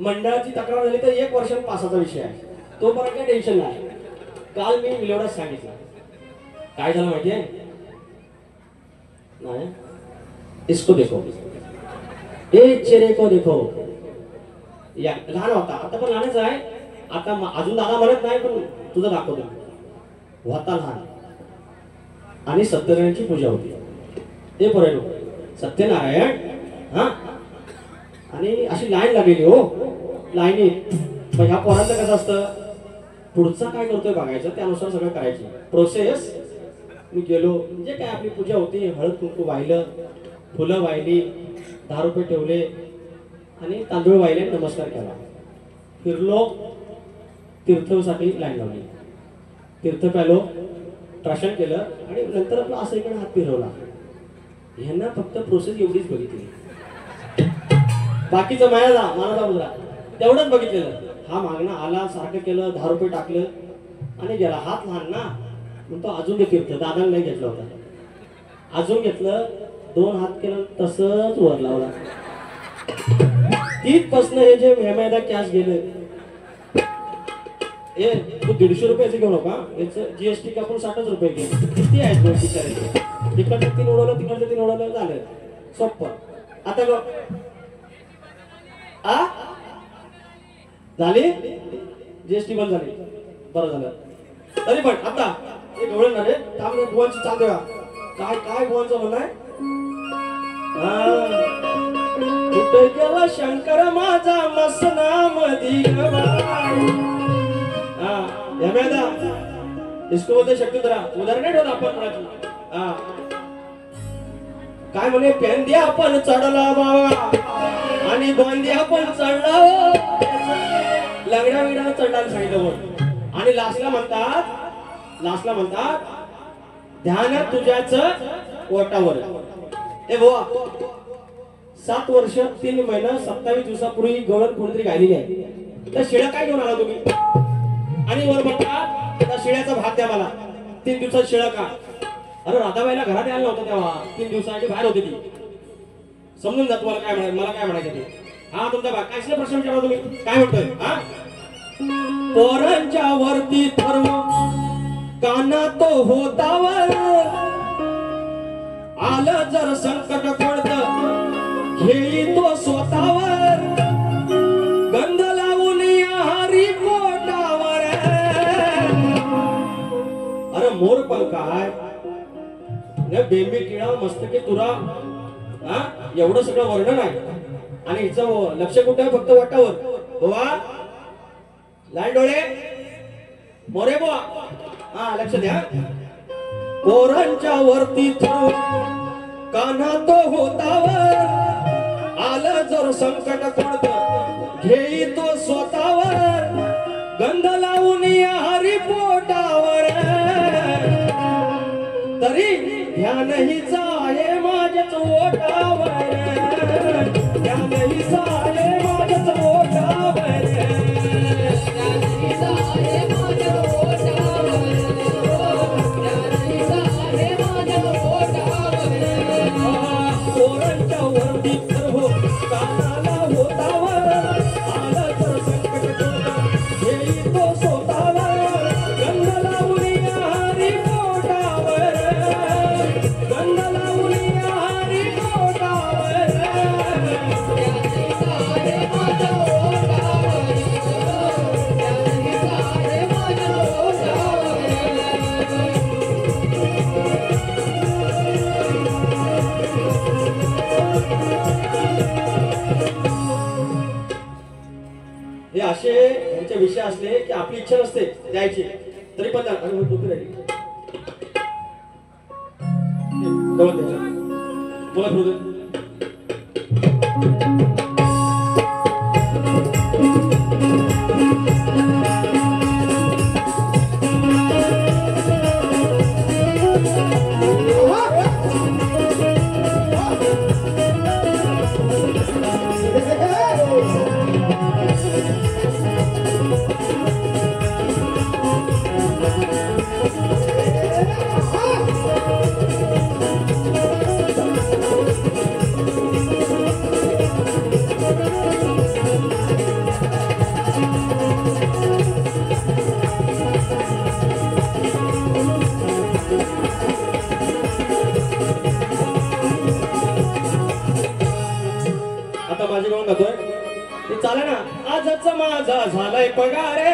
मंडळाची तक्रार झाली तर 1 वर्ष पासाचा विषय आहे तो पण काही टेन्शन नाही काल मी विलोडाच सांगितलं काय झालं माहितीये नाही इसको देखो ए चेहरे को देखो या लहान होता आता पण लहानच आहे आता अजून दादा म्हणत नाही पण तुझं दाखवतो होता लहान आणि सत्यनारायणची पूजा होती ते पर्यंत सत्यनारायण हा आणि अशी लाईन लागलेली हो लाईनीत मग ह्या पोरांचं कसं असतं पुढचा काय करतोय बघायचं त्यानुसार सगळं करायची प्रोसेस मी गेलो म्हणजे काय आपली पूजा होती हळद कुंकू वाहिलं फुलं वाहिली, 10 रुपये ठेवले आणि तांदूळ वाहिले, नमस्कार केला. फिरलो, तीर्थसाठी लाईन लावली, तीर्थ प्यालो, प्राशन केलं आणि नंतर आपला असं इकडे हात फिरवला. ह्यांना फक्त प्रोसेस एवढीच बघितली, बाकीचं मला जाऊला तेवढंच बघितलेलं. हा मागणं आला, सारखं केलं, 10 रुपये टाकलं आणि गेला. हात लहान ना, म्हणतो अजून ते तीर्थ दादाने नाही घेतला होता, अजून घेतलं, 2 हात केलं, तसंच वर लावला. तिथपासनं हे जे मेहमेदा कॅश गेले, ए तू 150 रुपयाचे घेऊ नका, याचं जीएसटी कापून 60 रुपये घे. किती आहेत दोन विचारायचे, तिकडचं 3 उडवलं, तिकडचं 3 उडवलं, झालं सोप्पं. आता बघ आ झाली जीएसटी बंद झाली, बरं झालं. तरी पण आता एक एवढं ना रे, त्यामुळे बुवांची चाल देवा. काय काय बुवांचं म्हणणं आहे, कुठे गेला शंकर माझा मसना मधी इसको बोलते शक्तिधरा. उदाहरण नाही ठेवलं आपण कोणाची. काय म्हणे, पेंद्या पण चढला बाबा आणि गोंद्या पण चढला, लंगड्या विडा चढला सांगितलं बोल. आणि लास्टला म्हणतात ध्यान तुझ्याच ओटावर. ए बुवा 7 वर्ष 3 महिना 27 दिवसापूर्वी गवळण कोणतरी गायलेली आहे, त्या शिळा काय घेऊन आला तुम्ही? आणि वर म्हणतात त्या शिळ्याचा भाग द्या मला. 3 दिवसात शिळा का? अरे राधाबाईला घरात यायला नव्हतं तेव्हा, 3 दिवसासाठी बाहेर होती ती. समजून जा तुम्हाला काय म्हणायचं, मला काय म्हणायचं ते. हा तुमचा भाग काय प्रश्न विचारा तुम्ही, काय म्हणतोय? हा पोरांच्या वरती धर्म काना तो होतावर, आलं जर संकट पडत घेई तो स्वतःवर, गंध लावून हरी पोटावर. अरे मोर पण काय बेंबी टिळा मस्तके तुरा, हा एवढं सगळं वर्णन आहे आणि हिचं लक्ष कुठे आहे? फक्त वाटावर. बुवा लाल डोळे मोरे बुवा, हा लक्ष द्या. पोरांच्या वरती कान्हा तो होतावर, आलं जर संकट पडत घेई तो स्वतःवर, गंध लावून हरी पोटावर. तरी ध्यान हिच आहे माझ्याच ओठावर, ध्यान हिच आहे माझ्याच ओठावर, ध्यान हिच आहे माझ्या ओठावर, ध्यान हिच आहे माझ्या ओठावर. पोरांच्या वरती हो कानाला होतावर, आलं तर संकट घेई तो स्वतःवर, गंध लावून हरी पोटावर, गंध लावून हरी पोटावर, ध्यान हिच आहे माझ्या ओठावर, ध्यान हिच आहे माझ्या ओठावर. हे असे यांचे विषय असले की आपली इच्छा नसते द्यायची, तरी पण बोला ब्रदर. आता माझे गाऊन गातोय ते चाले ना. आजच माझा झालाय पगारे,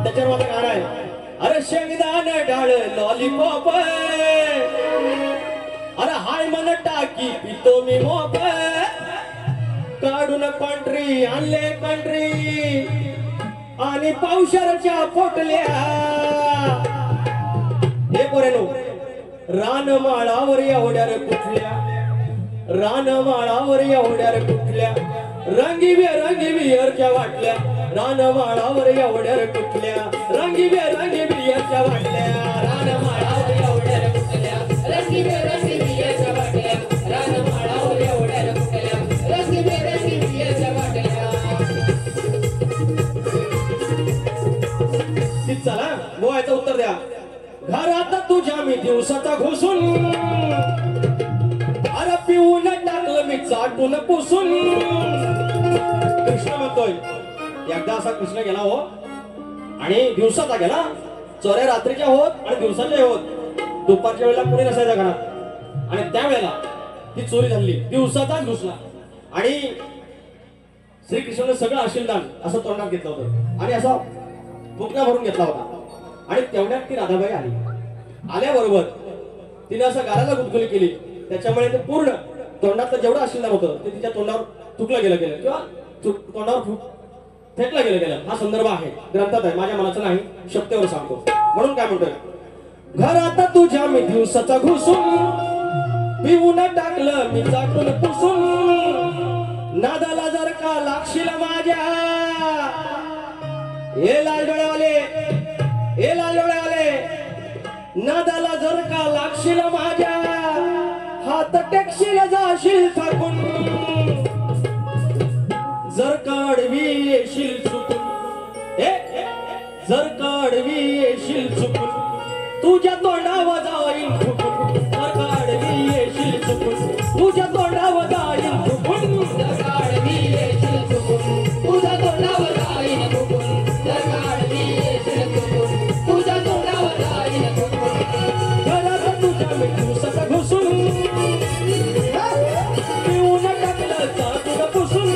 त्याच्यावर माझं गाणं आहे. अरे शेंगदाण डाळ लॉलीपॉप, अरे हाय मन टाकी पितो मी मोप, काढून कंट्री आणले कंट्री आणि पावशरच्या पोटल्या. हे पोरेनो रानमाळावर एवढ्या रे कुठल्या रानमाळावर एवढ्या रे कुठल्या रंगी बियरच्या वाटल्या रानमाळावर एवढ्या रे कुठल्या रंगी बियरच्या वाटल्या रानमाळावर एवढ्या रे कुठल्या रंगीबेरंगी बियाच्या बाटल्या रानमाळावर एवढ्या रे कुठल्या रंगीबेरंगी बियाच्या बाटल्या ती चला बोवायचं उत्तर द्या घरात तुझ्या मी दिवसाचा घुसून अरे पिऊन टाकलं मी चाटून पुसून कृष्ण म्हणतोय एकदा असा कृष्ण गेला हो आणि दिवसाचा गेला चोऱ्या रात्रीच्या होत आणि दिवसाच्या होत दुपारच्या वेळेला कुणी नसायचा घरात आणि त्यावेळेला ती चोरी झाली दिवसाचाच घुसला आणि श्रीकृष्णाने सगळं आशीर्वाद असं तोंडात घेतलं होतं आणि असा फुकणा भरून घेतला होता आणि तेवढ्यात ती राधाबाई आली आल्याबरोबर तिने असं गाराला गुदगुली केली त्याच्यामुळे ते पूर्ण तोंडातलं जेवढं आशीर्वाद होतं ते तिच्या तोंडावर थुकलं गेलं किंवा तोंडावर फेकलं गेलं हा संदर्भ आहे ग्रंथात आहे माझ्या मनाचं नाही शब्दावर सांगतो म्हणून काय म्हणतोय घरात तुझ्या मी दिवसाचा घुसून पिऊन टाकलं मी चाटून पुसून नादाला जर का लागशील माझ्या हे लाल डोळ्यावाले नादाला जर का लागशील माझ्या हात टेकशील जाशील थाकून जर काढवी येशील चुकून जर काढवी येशील चुकून तुझ्या तोंडावर जाईल फुकून जर काढवी येशील चुकून तुझ्या तोंडावर जाईल फुकून जर काढवी येशील चुकून तुझ्या तोंडावर जाईन फुकून जर काढवी येशील चुकून तुझ्या तोंडावर जाईन फुकून घरात तुझ्या मी दिवसाचा घुसून पिऊन टाकलं चाटून पुसून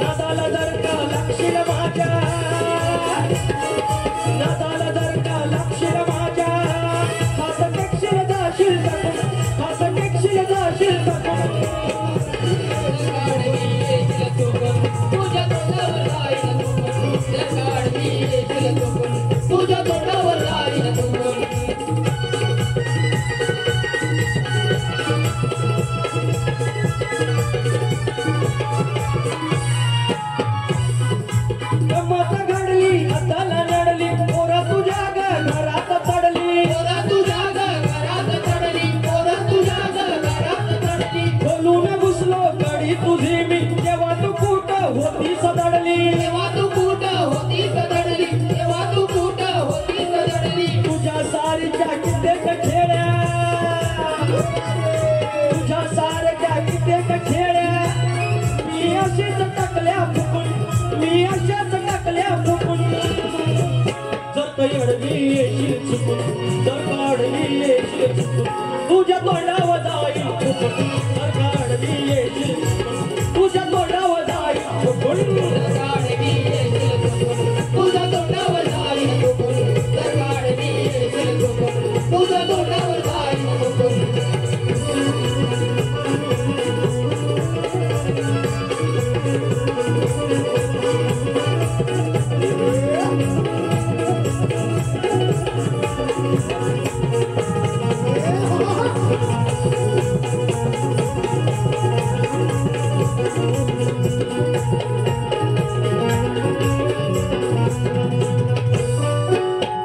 नादाला जर का लागशील माझ्या नादाला जर का लागशील माझ्या हात टेकशील जाशील टाकून हात टेकशील जाशील टाकून काढवी येशील चुकून तुझ्या तोंडावर जाईन फुकून जर काढवी येशील चुकून तुझ्या तोंडावर जाईन फुकून गंमत घडली हाताला नडली पोरा तुझ्या घरात चढली पोरा तुझ्या घरात चढली पोरा तुझ्या घरात चढली बोलून घुसलो गडी तुझी मी जेव्हा तू कुठं होती सदडली तेव्हा तू कुठं होती सदडली तेव्हा तू कुठं होती सदडली तुझ्या सारीच्या कित्येक खेड्या तुझ्या सारख्या कित्येक खेड्या मी अशीच टाकल्या फुकून मी अशाच टाकल्या फुकून जर कळवी येशील चुकून जर काढवी येशील चुकून तुझ्या तोंडावर जाईल फुकून जर काढवी येशील चुकून तुझ्या तोंडावर जाईल फुकून काढवी येशील चुकून तुझ्या तोंडावर जाईन फुकून जर काढवी येशील चुकून तुझ्या तोंडावर जाईन फुकून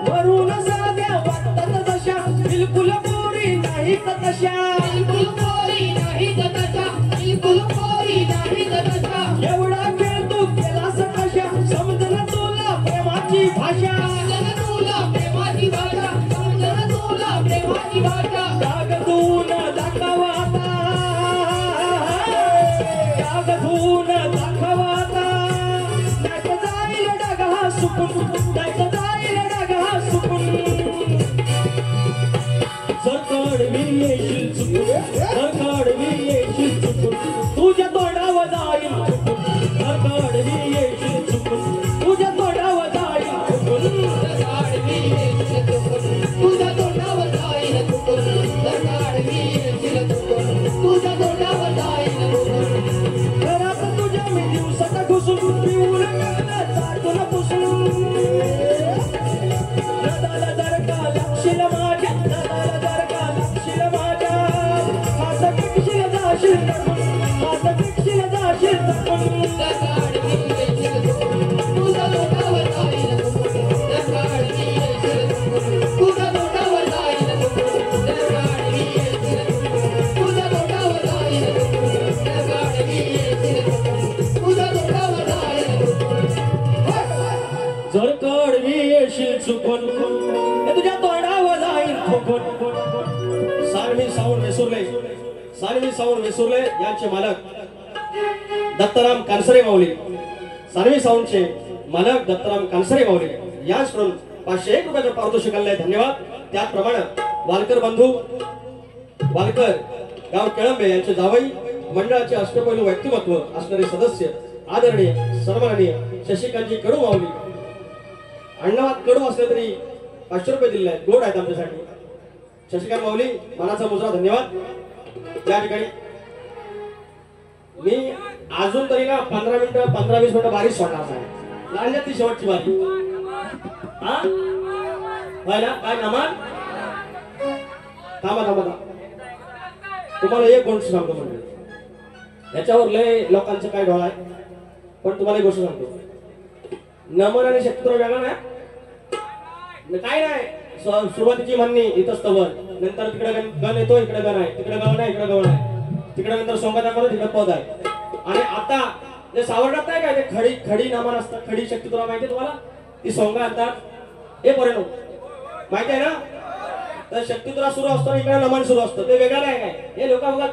वरून साध्या वाटतात तशा बिलकुल पोरी नाहीत तशा बिलकुल पोरी नाहीत तशा बिलकुल पोरी नाहीत तशा एवढा वेळ तू केलास कशा समजलं तुला प्रेमाची भाषा समजलं तुला प्रेमाची भाषा समजलं तुला प्रेमाची भाषा कागदून दाखवाता कागदून दाखवाता नाहीत जाईल डगा सुकून नाहीत जाईल डगा सुकून जर काढवी येशील चुकून जर काढवी येशील चुकून तुझ्या तोंडावर जाईल चुकून जर काढवी येशील चुकून तुझ्या तोंडावर जाईल चुकून जर काढवी येशील चुकून तुझ्या तोंडावर जाईन फुकून जर काढवी येशील चुकून तुझ्या तोंडावर जाईन फुकून घरात तुझ्या मी दिवसाचा घुसून पिऊन टाकलं चाटून पुसून नादाला जर का लागशील माझ्या नादाला जर का लागशील माझ्या सानवी साऊंड वेसुर्ले यांचे मालक दत्ताराम कानसरे माऊली, सानवी साऊंडचे मालक दत्ताराम कानसरे माऊली यांच्याकडून 501 रुपयाचं पारितोषिक आलंय. धन्यवाद. त्याचप्रमाणे वालकर बंधू वालकर गाव केळंबे यांचे जावई, मंडळाचे अष्टपैलू व्यक्तिमत्व असणारे सदस्य आदरणीय सन्माननीय शशिकांतजी कडू माऊली, अण्णावात कडू असले तरी 500 रुपये दिले आहेत, गोड आहेत आमच्यासाठी. शशिकांत माऊली मनाचा मुजरा धन्यवाद. या ठिकाणी मी अजून तरी ना 15-20 मिनिटं बारीक सोडणार नाही. लांजात ती शेवटची बारी हा होय ना. काय नामान थांबा थांबा. तुम्हाला एक गोष्ट सांगतो म्हणजे याच्यावर लय लोकांचं काय डोळा आहे, पण तुम्हाला एक गोष्ट सांगतो. नमन आणि शक्तिद्रोह वेगळा नाही, काय नाही. सुरुवातीची म्हणणी इथं स्तवर, नंतर तिकडे गण येतो, इकडे गण आहे, तिकडे गवण आहे, इकडे गवण आहे, तिकडे नंतर सोंगा दाखवतो, तिकडे पद आहे. आणि आता जे सावरणात नाही काय ते खडी नमन असतात, खडी शक्तिद्रोह माहिती आहे तुम्हाला, ती सोंगा आणतात. हे परिणाम माहिती आहे ना. तर शक्तिद्रोह सुरू असतो, इकडे नमन सुरू असतं, ते वेगळं नाही काय. हे लोक बघा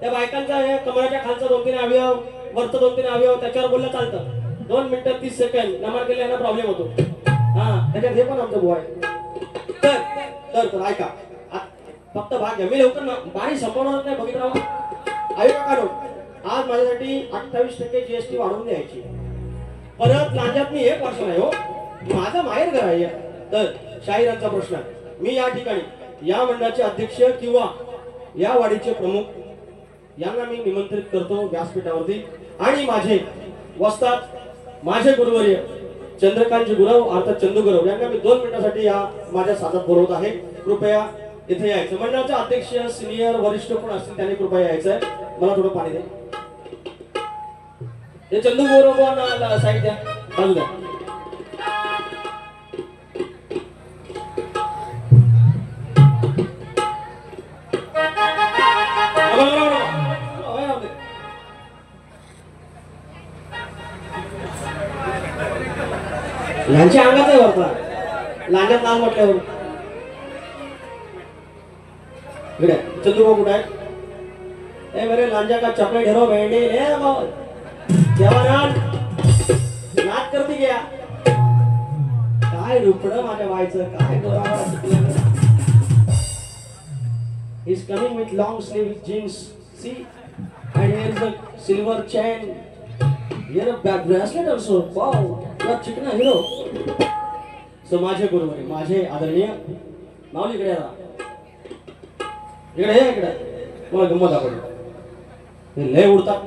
त्या बायकांचा हे कमराच्या खालचा 2-3 अवयव, वरचं 2-3 अवयव त्याच्यावर बोललं चालतं. 2 मिनिटं 30 सेकंड नमन केल्यानं प्रॉब्लेम होतो. हा त्याच्यात हे पण आमचं बुवा आहे. तर ऐका फक्त भाग घ्या. मी लवकर बारी संपवणार नाही, बघित राहा. ऐका आज माझ्यासाठी 28% GST वाढवून द्यायची. परत लांजात मी 1 वर्ष नाही हो, माझं माहेर घर आहे. तर शाहिरांचा प्रश्न, मी या ठिकाणी या मंडळाचे अध्यक्ष किंवा या वाडीचे प्रमुख यांना मी निमंत्रित करतो व्यासपीठावरती. आणि माझे वस्ताद माझे गुरुवर्य चंद्रकांतजी गुरव अर्थात चंदू गुरव यांना मी 2 मिनिटांसाठी या माझ्या साथात बोलवत आहे. कृपया इथे यायचं. मंडळाचे अध्यक्ष सिनियर वरिष्ठ कोण असतील त्यांनी कृपया यायचं आहे. मला थोडं पाणी द्या. हे चंदू गुरव साईड द्या, बाजू द्या. यांच्या अंगात आहे वरता लांजात नाव म्हटल्यावर. इकडे चंदू भाऊ कुठे आहे? ए मेरे लांजा का चपले ढेरो भेंडी ए जवान नाच करती गया. काय रुपडं माझ्या बाईचं, काय गोरावा शिकलं. He's coming with long sleeve jeans. See, and here's the silver chain. Here a back bracelet also. Wow, what chicken hero. So माझे गुरुवारी माझे आदरणीय माऊली इकडे या. इकडे मला गंमत दाखवली. हे लय उडतात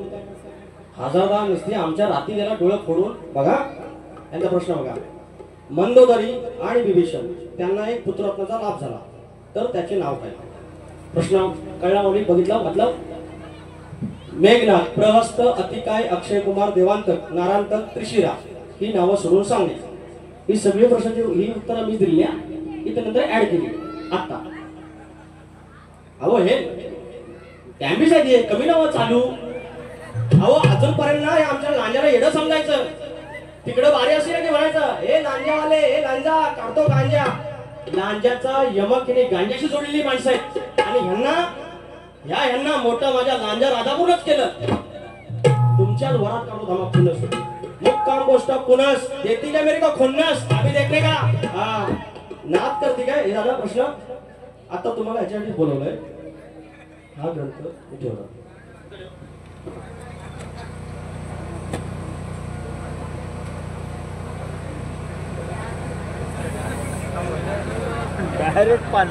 हजारदा नसते आमच्या रात्री गेला डोळे फोडून. बघा यांचा प्रश्न बघा. मंदोदरी आणि विभीषण त्यांना एक पुत्ररत्नाचा लाभ झाला, तर त्याचे नाव काय? प्रश्न कळला माऊली? बघितला मतलब मेघनाथ, प्रहस्त, अतिकाय, अक्षय कुमार, देवांतक, नारांतक, त्रिशिरा ही नावं सोडून सांगणे. ही सगळी प्रश्नाची ही उत्तरं मी दिली इथे नंतर ऍड केली. आता अहो हे टॅम्बिस आहे, कमी नावं चालू. अहो अजूनपर्यंत ना आमच्या लांजाला येडं समजायचं. तिकडं बारी असेल की म्हणायचं हे लांजावाले, हे लांजा काढतो गांजा. लांजाचा यमक हिने गांजाशी जोडलेली माणसं आहेत आणि ह्यांना मोठं माझ्या लांजा राधापूरच केलं. तुमच्याच वरात काढतो धमाक खुन्नस. मुक्काम गोष्ट कुनस देती का मेरे को खुन्नस अभी देखने का. हा नाद करते काय हे झाला प्रश्न. आता तुम्हाला ह्याच्यासाठी बोलवलंय. हा ग्रंथ मी ठेवला. डायरेक्ट पान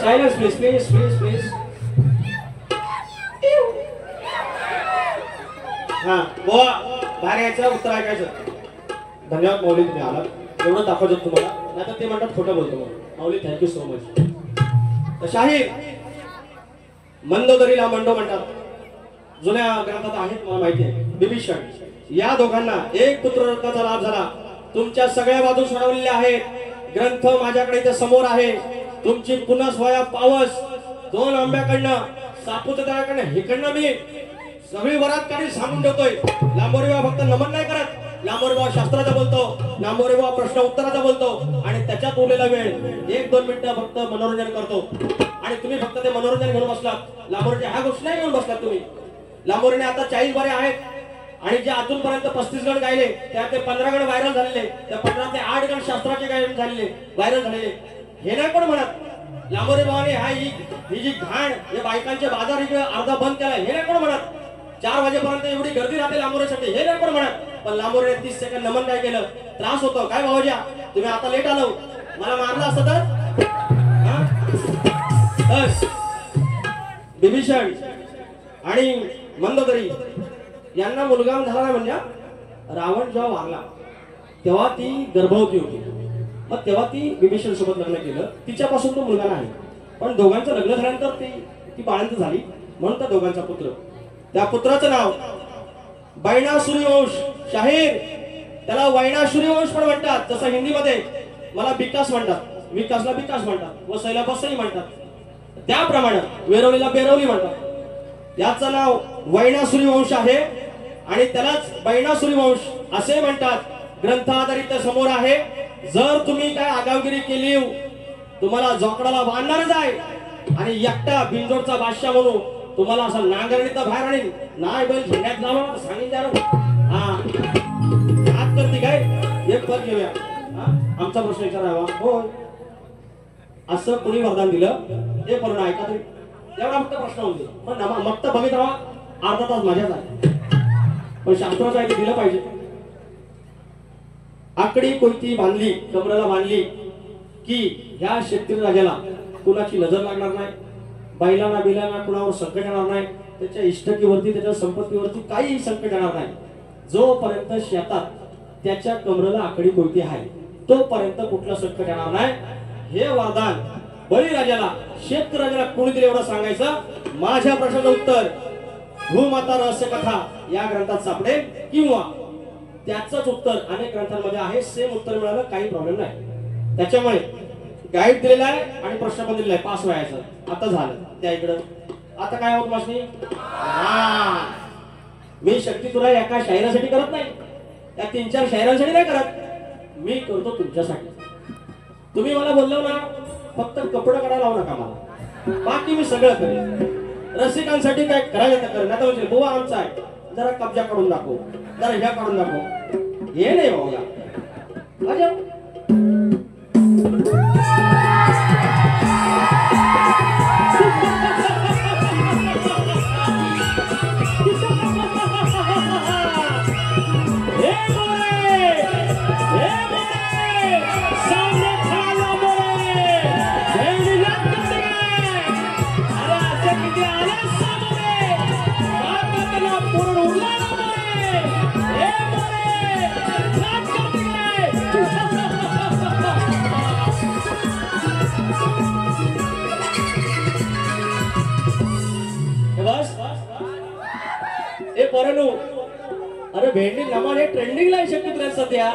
Silence please. हा बुवा बाहेर यायचं, उत्तर ऐकायचं. धन्यवाद माऊली, तुम्ही आलात. एवढं दाखवतो तुम्हाला, नाहीतर ते म्हणतात खोटं बोलतो म्हणून. माऊली थँक्यू सो मच. तर शाहीर मंदोदरीला मंडो म्हणतात, जुन्या ग्रंथात आहेत, मला माहिती आहे. बिभीषण या दोघांना एक पुत्ररत्नाचा लाभ झाला. तुमच्या सगळ्या बाजू सोडवलेल्या आहेत. ग्रंथ माझ्याकडे इथे समोर आहे. तुमची पुन्हा स्वया पावस 2 आंब्याकडनं सापुतळ्याकडनं हिकडनं मी सगळी वरात काढी सांगून ठेवतोय. लांबोरीबा फक्त नमन नाही करत, लांबोरीबा शास्त्राचा बोलतो, लांबोरीबा प्रश्न उत्तराचा बोलतो आणि त्याच्यात उरलेला वेळ 1-2 मिनिटं फक्त मनोरंजन करतो. आणि तुम्ही फक्त ते मनोरंजन घेऊन बसलात. लांबोरीच्या ह्या गोष्टी नाही घेऊन बसलात तुम्ही. लांबोरीने आता 40 बरे आहेत आणि जे अजूनपर्यंत 35 गण गायले त्या ते 15 गण व्हायरल झालेले, त्या 15 ते 8 गण शास्त्राचे गायन झालेले, व्हायरल झालेले. हे नाही कोण म्हणत लांबोरी भावाने ही जी घाण या बायकांचे बाजार इकडे अर्धा बंद केला, हे नाही कोण म्हणत. 4 वाजेपर्यंत एवढी गर्दी राहते लांबोरीसाठी, हे नाही कोण म्हणत. पण लांबोरीने 30 सेकंद नमन काय केलं, त्रास होतो काय भाऊजा, तुम्ही आता लेट आलो, मला मारलं असतं तर. बिभीषण आणि मंदोदरी यांना मुलगा झाला नाही. म्हणजे रावण जेव्हा वारला तेव्हा ती गर्भवती होती. मग तेव्हा ती बिभीषण सोबत लग्न केलं. तिच्यापासून तो मुलगा नाही, पण दोघांचं लग्न झाल्यानंतर ती बाळंत झाली. म्हणून त्या दोघांचा पुत्र, त्या पुत्राचं नाव वैनासुरी वंश. शाहीर त्याला वैनासुरी वंश पण म्हणतात. जसं हिंदीमध्ये मला विकास म्हणतात, विकासला विकास म्हणतात, वसईला बसई म्हणतात, त्याप्रमाणे वेरवलीला बेरवली म्हणतात. याचं नाव वैनासुरी वंश आहे आणि त्यालाच वैनासुरी वंश असे म्हणतात. ग्रंथ आधारित समोर आहे. जर तुम्ही काय आगावगिरी केली, तुम्हाला जोकडाला बांधणारच आहे आणि एकटा बिंजोडचा बादशाह म्हणून तुम्हाला असं नांगरणीत बाहेर आणीन. नाही बैल झेंड्यात लावणार सांगितलं. हा हात करते काय, एक पद घेऊया. आमचा प्रश्न विचारावा. हो असं कुणी वरदान दिलं हे पूर्ण ऐका तरी तेवढा फक्त प्रश्न होते. पण मग तर बघित राहा अर्धा तास माझ्याच आहे, पण शास्त्राचं आहे ते दिलं पाहिजे. आकडी कोणती बांधली, कमरेला बांधली की ह्या शेतकरी राजाला कुणाची नजर लागणार नाही, बैलांना बिलांना कुणावर संकट येणार नाही, त्याच्या इष्टकीवरती त्याच्या संपत्तीवरती काही संकट येणार नाही. जोपर्यंत शेतात त्याच्या कमरेला आकडी कोणती आहे तोपर्यंत कुठलं संकट येणार नाही. हे वरदान बळीराजाला शेतकऱ्याला कोणी दिले एवढं सांगायचं. माझ्या प्रश्नाचं उत्तर भूमाता रहस्य कथा या ग्रंथात सापडेल किंवा त्याचंच उत्तर अनेक ग्रंथांमध्ये आहे. सेम उत्तर मिळालं काही प्रॉब्लेम नाही. त्याच्यामुळे गाईड दिलेला आहे आणि प्रश्न पण दिलेला आहे. पास व्हायचं आता झालं त्या इकडं. आता काय होत मासनी, मी शक्ती तुला एका शायरासाठी करत नाही, त्या 3-4 शायरांसाठी नाही करत, मी करतो तुमच्यासाठी. तुम्ही मला बोललो ना फक्त कपडे काढायला लावू नका मला, बाकी मी सगळं करेन. रसिकांसाठी काय करायचं तर कर, नाही तर म्हणजे बुवा आमचा आहे, जरा कब्जा काढून दाखव, जरा ह्या काढून दाखव. हे नाही भाऊया अरे भेंडी नमान हे ट्रेंडिंगला आहे शक्यतो सध्या.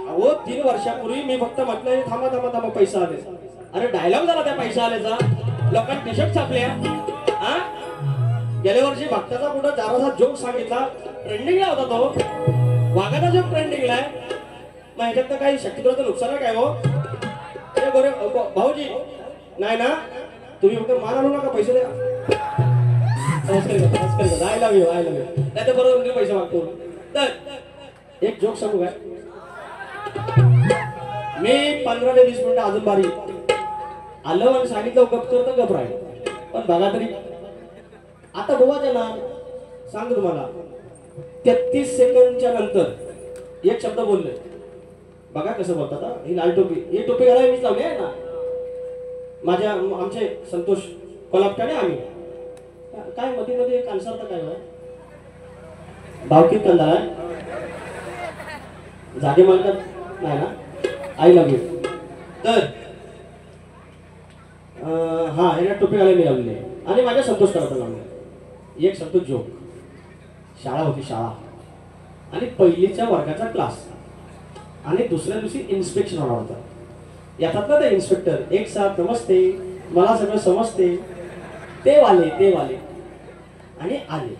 अहो 3 वर्षापूर्वी मी फक्त म्हटलं थांबा थांबा थांबा पैसा आले. अरे डायलॉग झाला त्या पैसा आल्याचा, लोकांनी टी शर्ट छापल्या. गेल्या वर्षी भक्ताचा कुठं जाराचा जोक सांगितला, ट्रेंडिंगला होता तो. वाघाचा जोक ट्रेंडिंगला आहे. मग ह्याच्यात काही शक्यतो नुकसान काय हो गोरे भाऊजी? नाही ना, तुम्ही फक्त मान आणू नका, पैसे द्या. I love you, I love you. त्याच्या बरोबर पैसे मागतो. तर एक जोक सांगू काय, मी 15 ते 20 मिनिटं अजून बारी आलं आणि सांगितलं गपतो तर गप राहील. पण बघा तरी आता गोवाच्या ना सांगतो तुम्हाला 33 सेकंडच्या नंतर एक शब्द बोलले. बघा कसं बोलतात. ही लाल टोपी, ही टोपी घालायला मीच लावली आहे ना. आमचे संतोष कोल्हापटाने आम्ही काय मध्ये मध्ये कानसारता काय भावकीत कंदार आहे. जागे मालकात नाही ना? I love you. तर हा ह्याला टोपी घालायला मी लावलेली आहे आणि माझ्या संतोष करायला लावले. एक संतोष जोक. शाळा होती शाळा आणि पहिलीच्या वर्गाचा क्लास आणि दुसऱ्या दिवशी इन्स्पेक्शन होणार होतं. येतात ना ते इन्स्पेक्टर, एक साथ नमस्ते, मला सगळं समजते, ते वाले आणि आले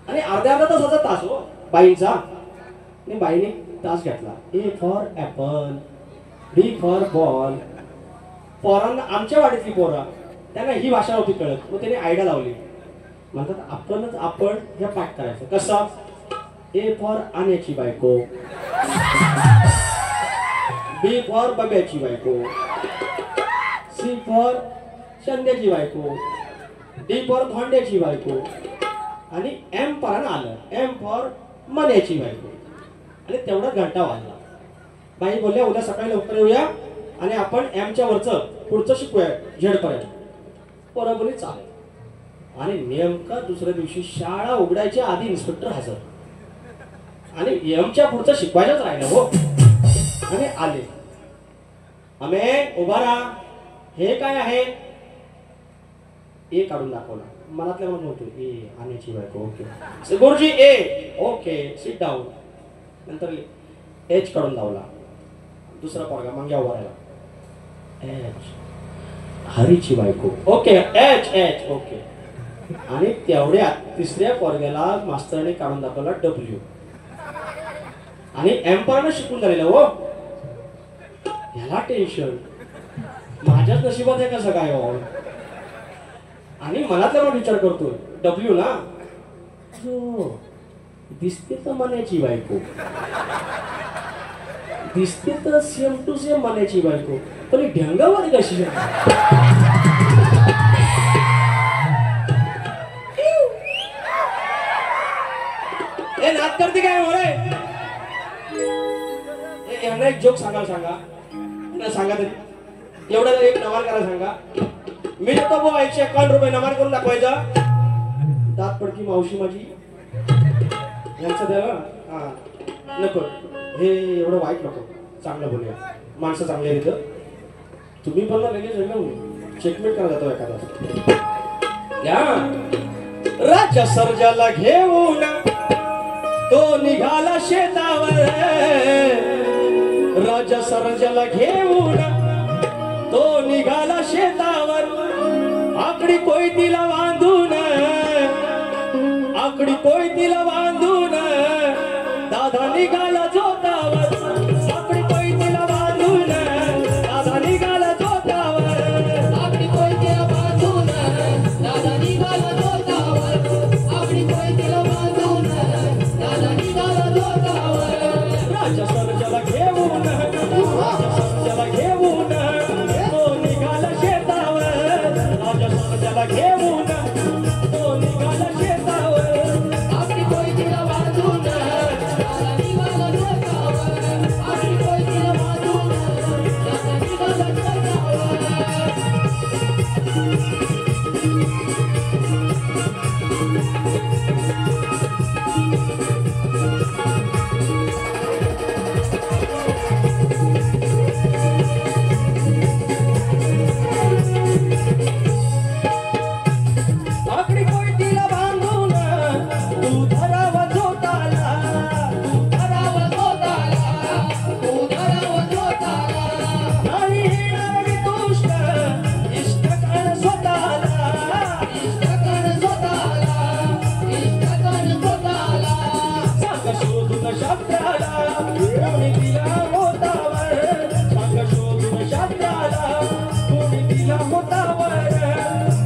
आणि अर्ध्या तासाचा तास हो बाईंचा. आणि बाईने तास घेतला. A for apple, B for ball. पोरांना आमच्या वाडीतली पोरा त्यांना ही भाषा नव्हती कळत. मग त्याने आयडिया लावली. म्हणतात आपण हे पाठ करायचं. कसा? ए फॉर आण्याची बायको, बी फॉर बब्याची बायको, सी फॉर शंद्याची बायको, डी फॉर धोंड्याची बायको आणि एम पर्यंत आलं. एम फॉर मण्याची बायको. आणि तेवढा घंटा वाजला. बाई बोलल्या उद्या सकाळी लवकर येऊया आणि आपण एमच्या वरचं पुढचं शिकूया झेडपर्यंत. पोरं बोली चालेल. आणि नेमका दुसऱ्या दिवशी शाळा उघडायच्या आधी इन्स्पेक्टर हजर आणि एमच्या पुढचं शिकवायलाच राहिलं हो. आणि आले. अमे उभा राहा. हे काय आहे? ए काढून दाखवला. मनातल्या मग होतो ए आण्याची बायको. ओके गुरुजी ए. Okay sit down. नंतर एच काढून लावला. दुसरा पोरगा मांग्या उभा राहिला. एच हरीची बायको. Okay H H. ओके. आणि तेवढ्यात तिसऱ्या पोरग्याला मास्तरने काढून दाखवला डब्ल्यू आणि एम्पायरनं शिकून झालेलं हो. ह्याला टेन्शन, माझ्याच नशिबात आहे कसं काय हो. आणि मनातला मग विचार करतोय डब्ल्यू ना हो दिसते तर मनाची बायको, दिसते तर सेम टू सेम मनाची बायको, पण ही ढंगावर कशी? ए नाद करते काय हो रे? यांना एक जोक सांगा तरी एवढा एक नमार करा सांगा. मी देतो बो 151 रुपये नमार करून दाखवायचा. दात पडकी मावशी माझी यांचं द्यावा. हा नको हे एवढं वाईट नको, चांगलं बोलूया. माणसं चांगली आहे तिथं. तुम्ही पण लगेच चेकमेट करा जातो एखादा. या राजा सर्जाला घेऊन तो निघाला शेतावर. राजा सर्जाला घेऊन तो निघाला शेतावर. आकडी कोयतीला बांधून, आकडी कोयतीला बांधून दादा निघाला जोतावर. आकडी कोयतीला बांधून दादा निघाला जोतावर. आकडी कोयतीला बांधून दादा निघाला जोतावर. आकडी कोयतीला बांधून दादा निघाला जोतावर. राजा सर्जाला घेऊन, राजा सर्जाला घेऊन तो निघाला शेतावर. राजा सर्जाला घेऊन तो निघाला शेतावर. आकडी कोयतीला बांधून दादा निघाला जोतावर. आकडी कोयतीला बांधून दादा निघाला जोतावर. आकडी कोयतीला बांधून तू धरावा जोताला. धरावा जोताला, तू धरावा जोताला. नाही येणार दुष्ट इष्टकान स्वतःला. इष्टकण स्वतःला, इष्टकण स्वतःला. सांग शोधून शास्त्राला कोणी दिला होतावर. सांग शोधून शास्त्राला कोणी दिला होतावर.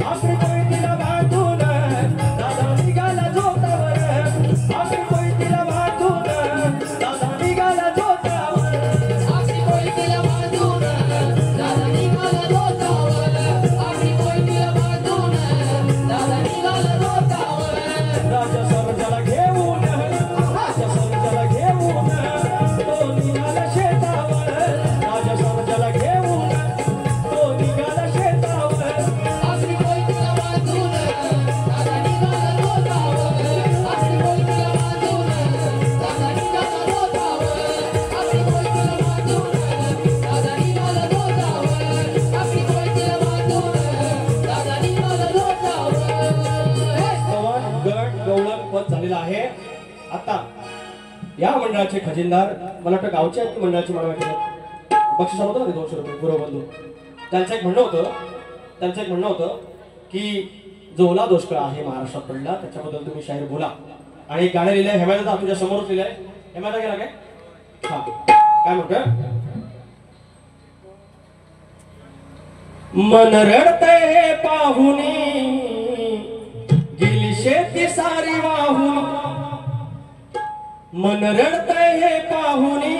आकडी कोयतीला बांधून दादा निघाला जोतावर. आकडी कोयतीला बांधून दादा निघाला जोतावर. आकडी कोयतीला बांधून दादा निघाला जोतावर. आकडी कोयतीला बांधून दादा निघाला जोतावर. राजा सर्जाला घेऊन, राजा सर्जाला घेऊन या मंडळाचे खजिनदार मला वाटतं गावचे आहेत की मंडळाची मला वाटतं बक्षीस होतं ना ते 200 रुपये गुरुबंधू. त्यांचं एक म्हणणं होतं की जो ओला दुष्काळ आहे महाराष्ट्रात पडला त्याच्याबद्दल तुम्ही शाहीर बोला. आणि एक गाणं लिहिलंय हेमादा तुझ्या समोरच लिहिलंय. हेमादा गेला काय हा काय म्हणतोय. मन रडते पाहुनी गेली शेती सारी वाहून. मन रडते पाहुनी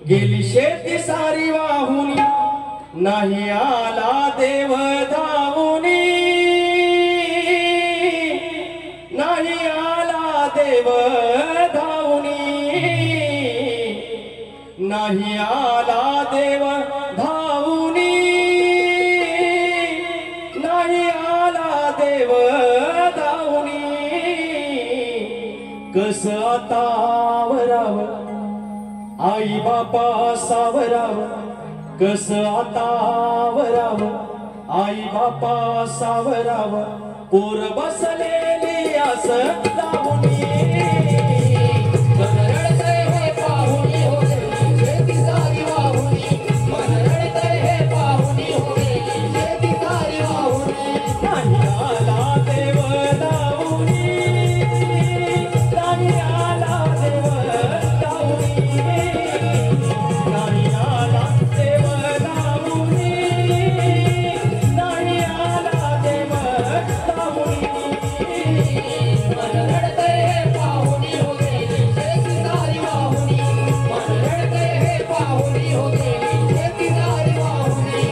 गेली शेती सारी वाहुनी. नाही आला देव धावुनी. नाही आला देव धावुनी. नाही आला देव धावुनी. नाही आला देव धावुनी. कस आता वराव आई बापा सावराव. कस आता वराव आई बापा सावराव. पोर बसलेली आस लावुनी. मन रडतंय हे पाहुणी हो गेली शेती सारी वाहुनी. मन रडतंय हे पाहुणी हो गेली शेती सारी वाहुनी. नाही आला देव धावुनी. नाही आला देव धावुनी. नाही आला देव धावुनी. नाही आला देव धावुनी. मन रडतंय हे पाहुणी हो गेली शेती सारी वाहुनी. मन रडतंय हे पाहुणी हो गेली शेती सारी वाहुनी.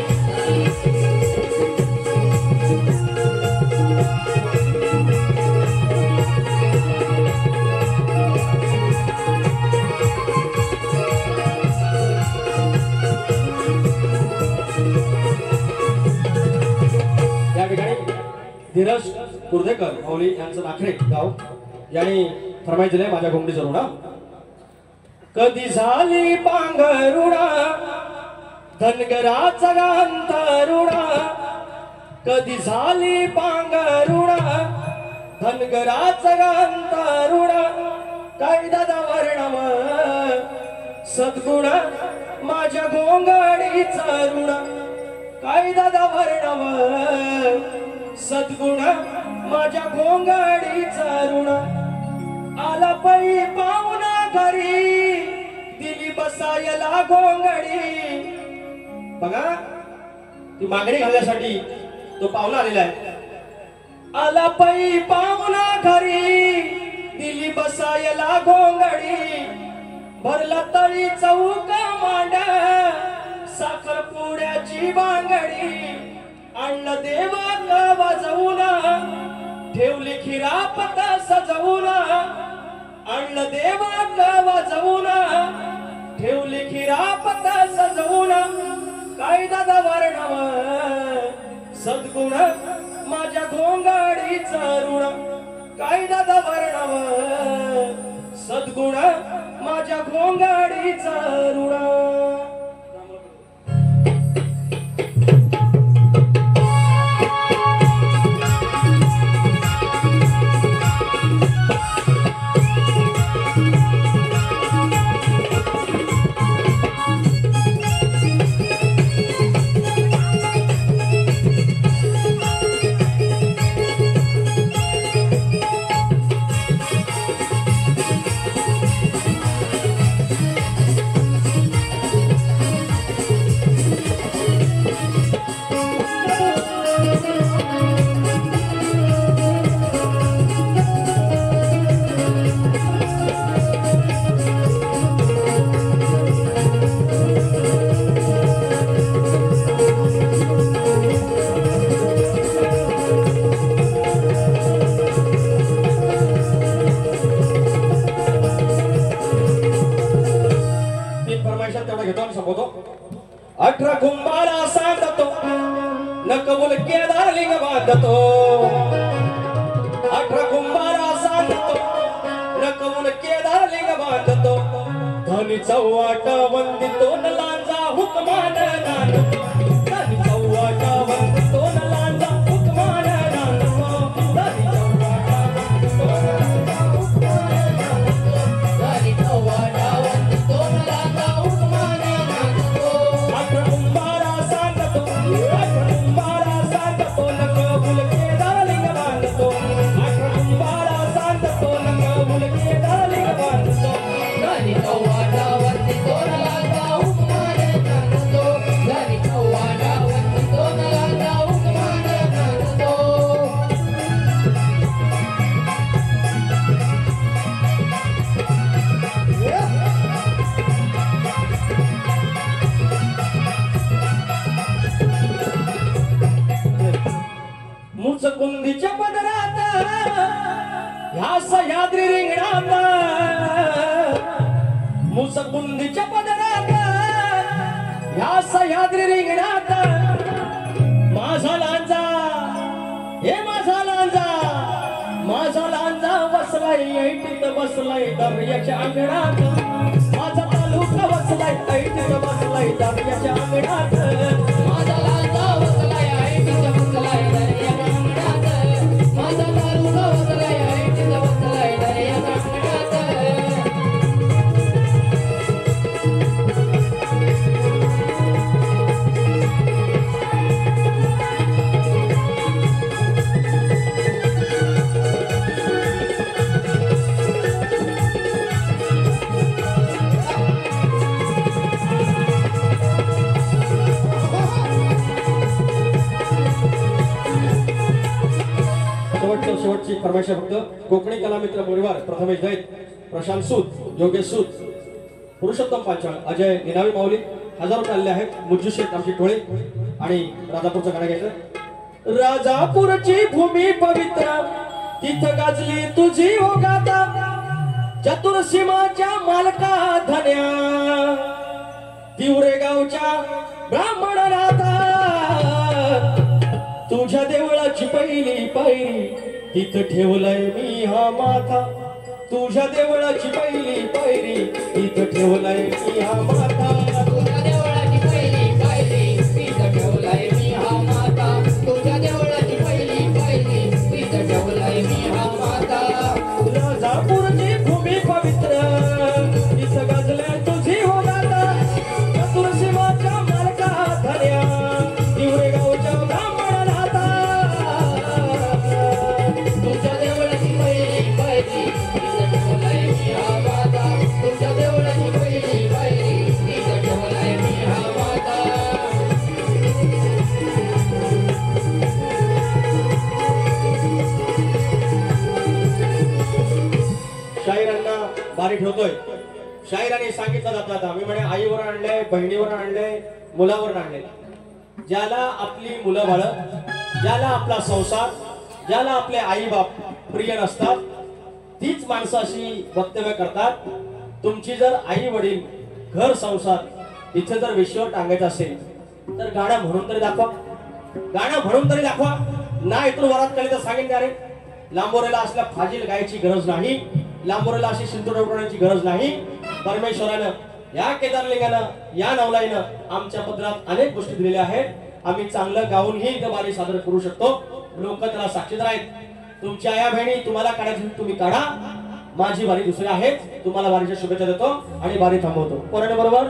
या ठिकाणी धीरज कुर्देकर माऊली यांचं नाखरे गाव यांनी फरमाईश दिले माझ्या घोंगडी जरूर. कधी झाली पांघरुणा धनगराचा गांतरुणा. कधी झाली पांघरुणा धनगराचा गांतरुणा. काय दादा वर्णव सद्गुण माझ्या घोंगडीचा ऋण. काय दादा वर्णव सद्गुण माझ्या घोंगडीचा ऋण. आला पै पाहुणा घरी दिली बसायला घोंगडी. बघा ती मागणी घालण्यासाठी तो पाहुणा आलेला आहे. आला पै पाहुणा घरी दिली बसायला घोंगडी. भरला तळी चौका मांडा साखरपुड्याची बांगडी. आणलं देवाक वाजवून ठेवली खिरापत सजवून. आणलं देवाक वाजवून ठेवली खिरापत सजवून. काय दादा वर्णव सद्गुण माझ्या घोंगडीचा ऋण. काय दादा वर्णव सद्गुण माझ्या घोंगडीचा ऋण. संपवतो. 18 कुंभारा सांगतो नकबुल केदार लिंग बांधतो. 18 कुंभारा सांगतो नकबुल केदार लिंग बांधतो. धनी चौवाट वंदितो न लांजा हुकमान नांदतो. धनी चौवाट वंदितो न लांजा हुकमान नांदतो. धनी चौवाट वंदितो न लांजा हुकमान नांदतो. बुंदीच्या पदरात ह्या सह्याद्री रिंगणात माझा लांजा हे माझा लांजा माझा लांजा बसलाय ऐटीत बसलाय दर्याच्या अंगणात माझा तालुका बसलाय ऐटीत बसलाय दर्याच्या अंगणात माझा लांजा बसलाय ऐटीत बसलाय दर्याच्या अंगणात माझा तालुका बसलाय ऐटीत बसलाय दर्याच्या अंगणात शेवटची फरमाईश फक्त कोकणी कलामित्र परिवार प्रथमेश दैत प्रशांत सूत योगेश सूत पुरुषोत्तम पांचाळ अजय निनावी माऊली हजारो चालले आहेत मुज्जू शेख आमची टोळे आणि राजापूरचं गाणं घ्यायचं राजापूरची भूमी पवित्र तिथं गाजली तुझी ओगाता चतुर सीमाच्या मालका धन्या तिवरे गावच्या ब्राह्मण राधा तुझ्या देवळाची पहिली पायरी तिथं ठेवलंय मी हा माथा तुझ्या देवळाची पहिली पायरी तिथं ठेवलंय मी हा माथा तुझ्या देवळाची पहिली पायरी तिथं ठेवलाय मी हा माता तुझ्या देवळाची पहिली पायरी तिथं ठेवलाय मी हा माता राजापूरची भूमी पवित्र तिथं गाजल्या तुझी हो गाता चतुर सीमाच्या मालका धन्या तिवरे गावच्या ब्राह्मण राहता तुझ्या देवळाची पहिली पायरी तिथं ठेवलाय मी हा माता तुझ्या देवळाची पहिली पायरी तिथं ठेवलाय मी हा माता शाहिरांना बारी ठेवतोय शाहिरांनी सांगितलं जातं आता मी म्हणे आईवर आणलंय बहिणीवर आणलंय मुलावर आणलंय ज्याला आपली मुलं बाळ ज्याला आपला संसार ज्याला आपले आई बाप प्रिय नसतात तीच माणसं अशी वक्तव्य करतात तुमची जर आई वडील घर संसार इथे जर विश्वावर टांगायचं असेल तर गाणं म्हणून तरी दाखवा गाणं म्हणून तरी दाखवा ना इथून वरात केली तर सांगितलं अरे लांबोरेला असल्या फाजील गायची गरज नाही लांबोरेला अशी शिंतोड उडवण्याची गरज नाही परमेश्वरानं या केदारलिंगानं या नवलाईनं आमच्या पदरात अनेक गोष्टी दिलेल्या आहेत आम्ही चांगलं गाऊनही इथं बारी सादर करू शकतो लोक त्याला साक्षीदार आहेत तुमच्या आया बहिणी तुम्हाला काढायची तुम्ही काढा माझी बारी दुसरी आहे तुम्हाला बारीच्या शुभेच्छा देतो आणि बारी थांबवतो कोणाने बरोबर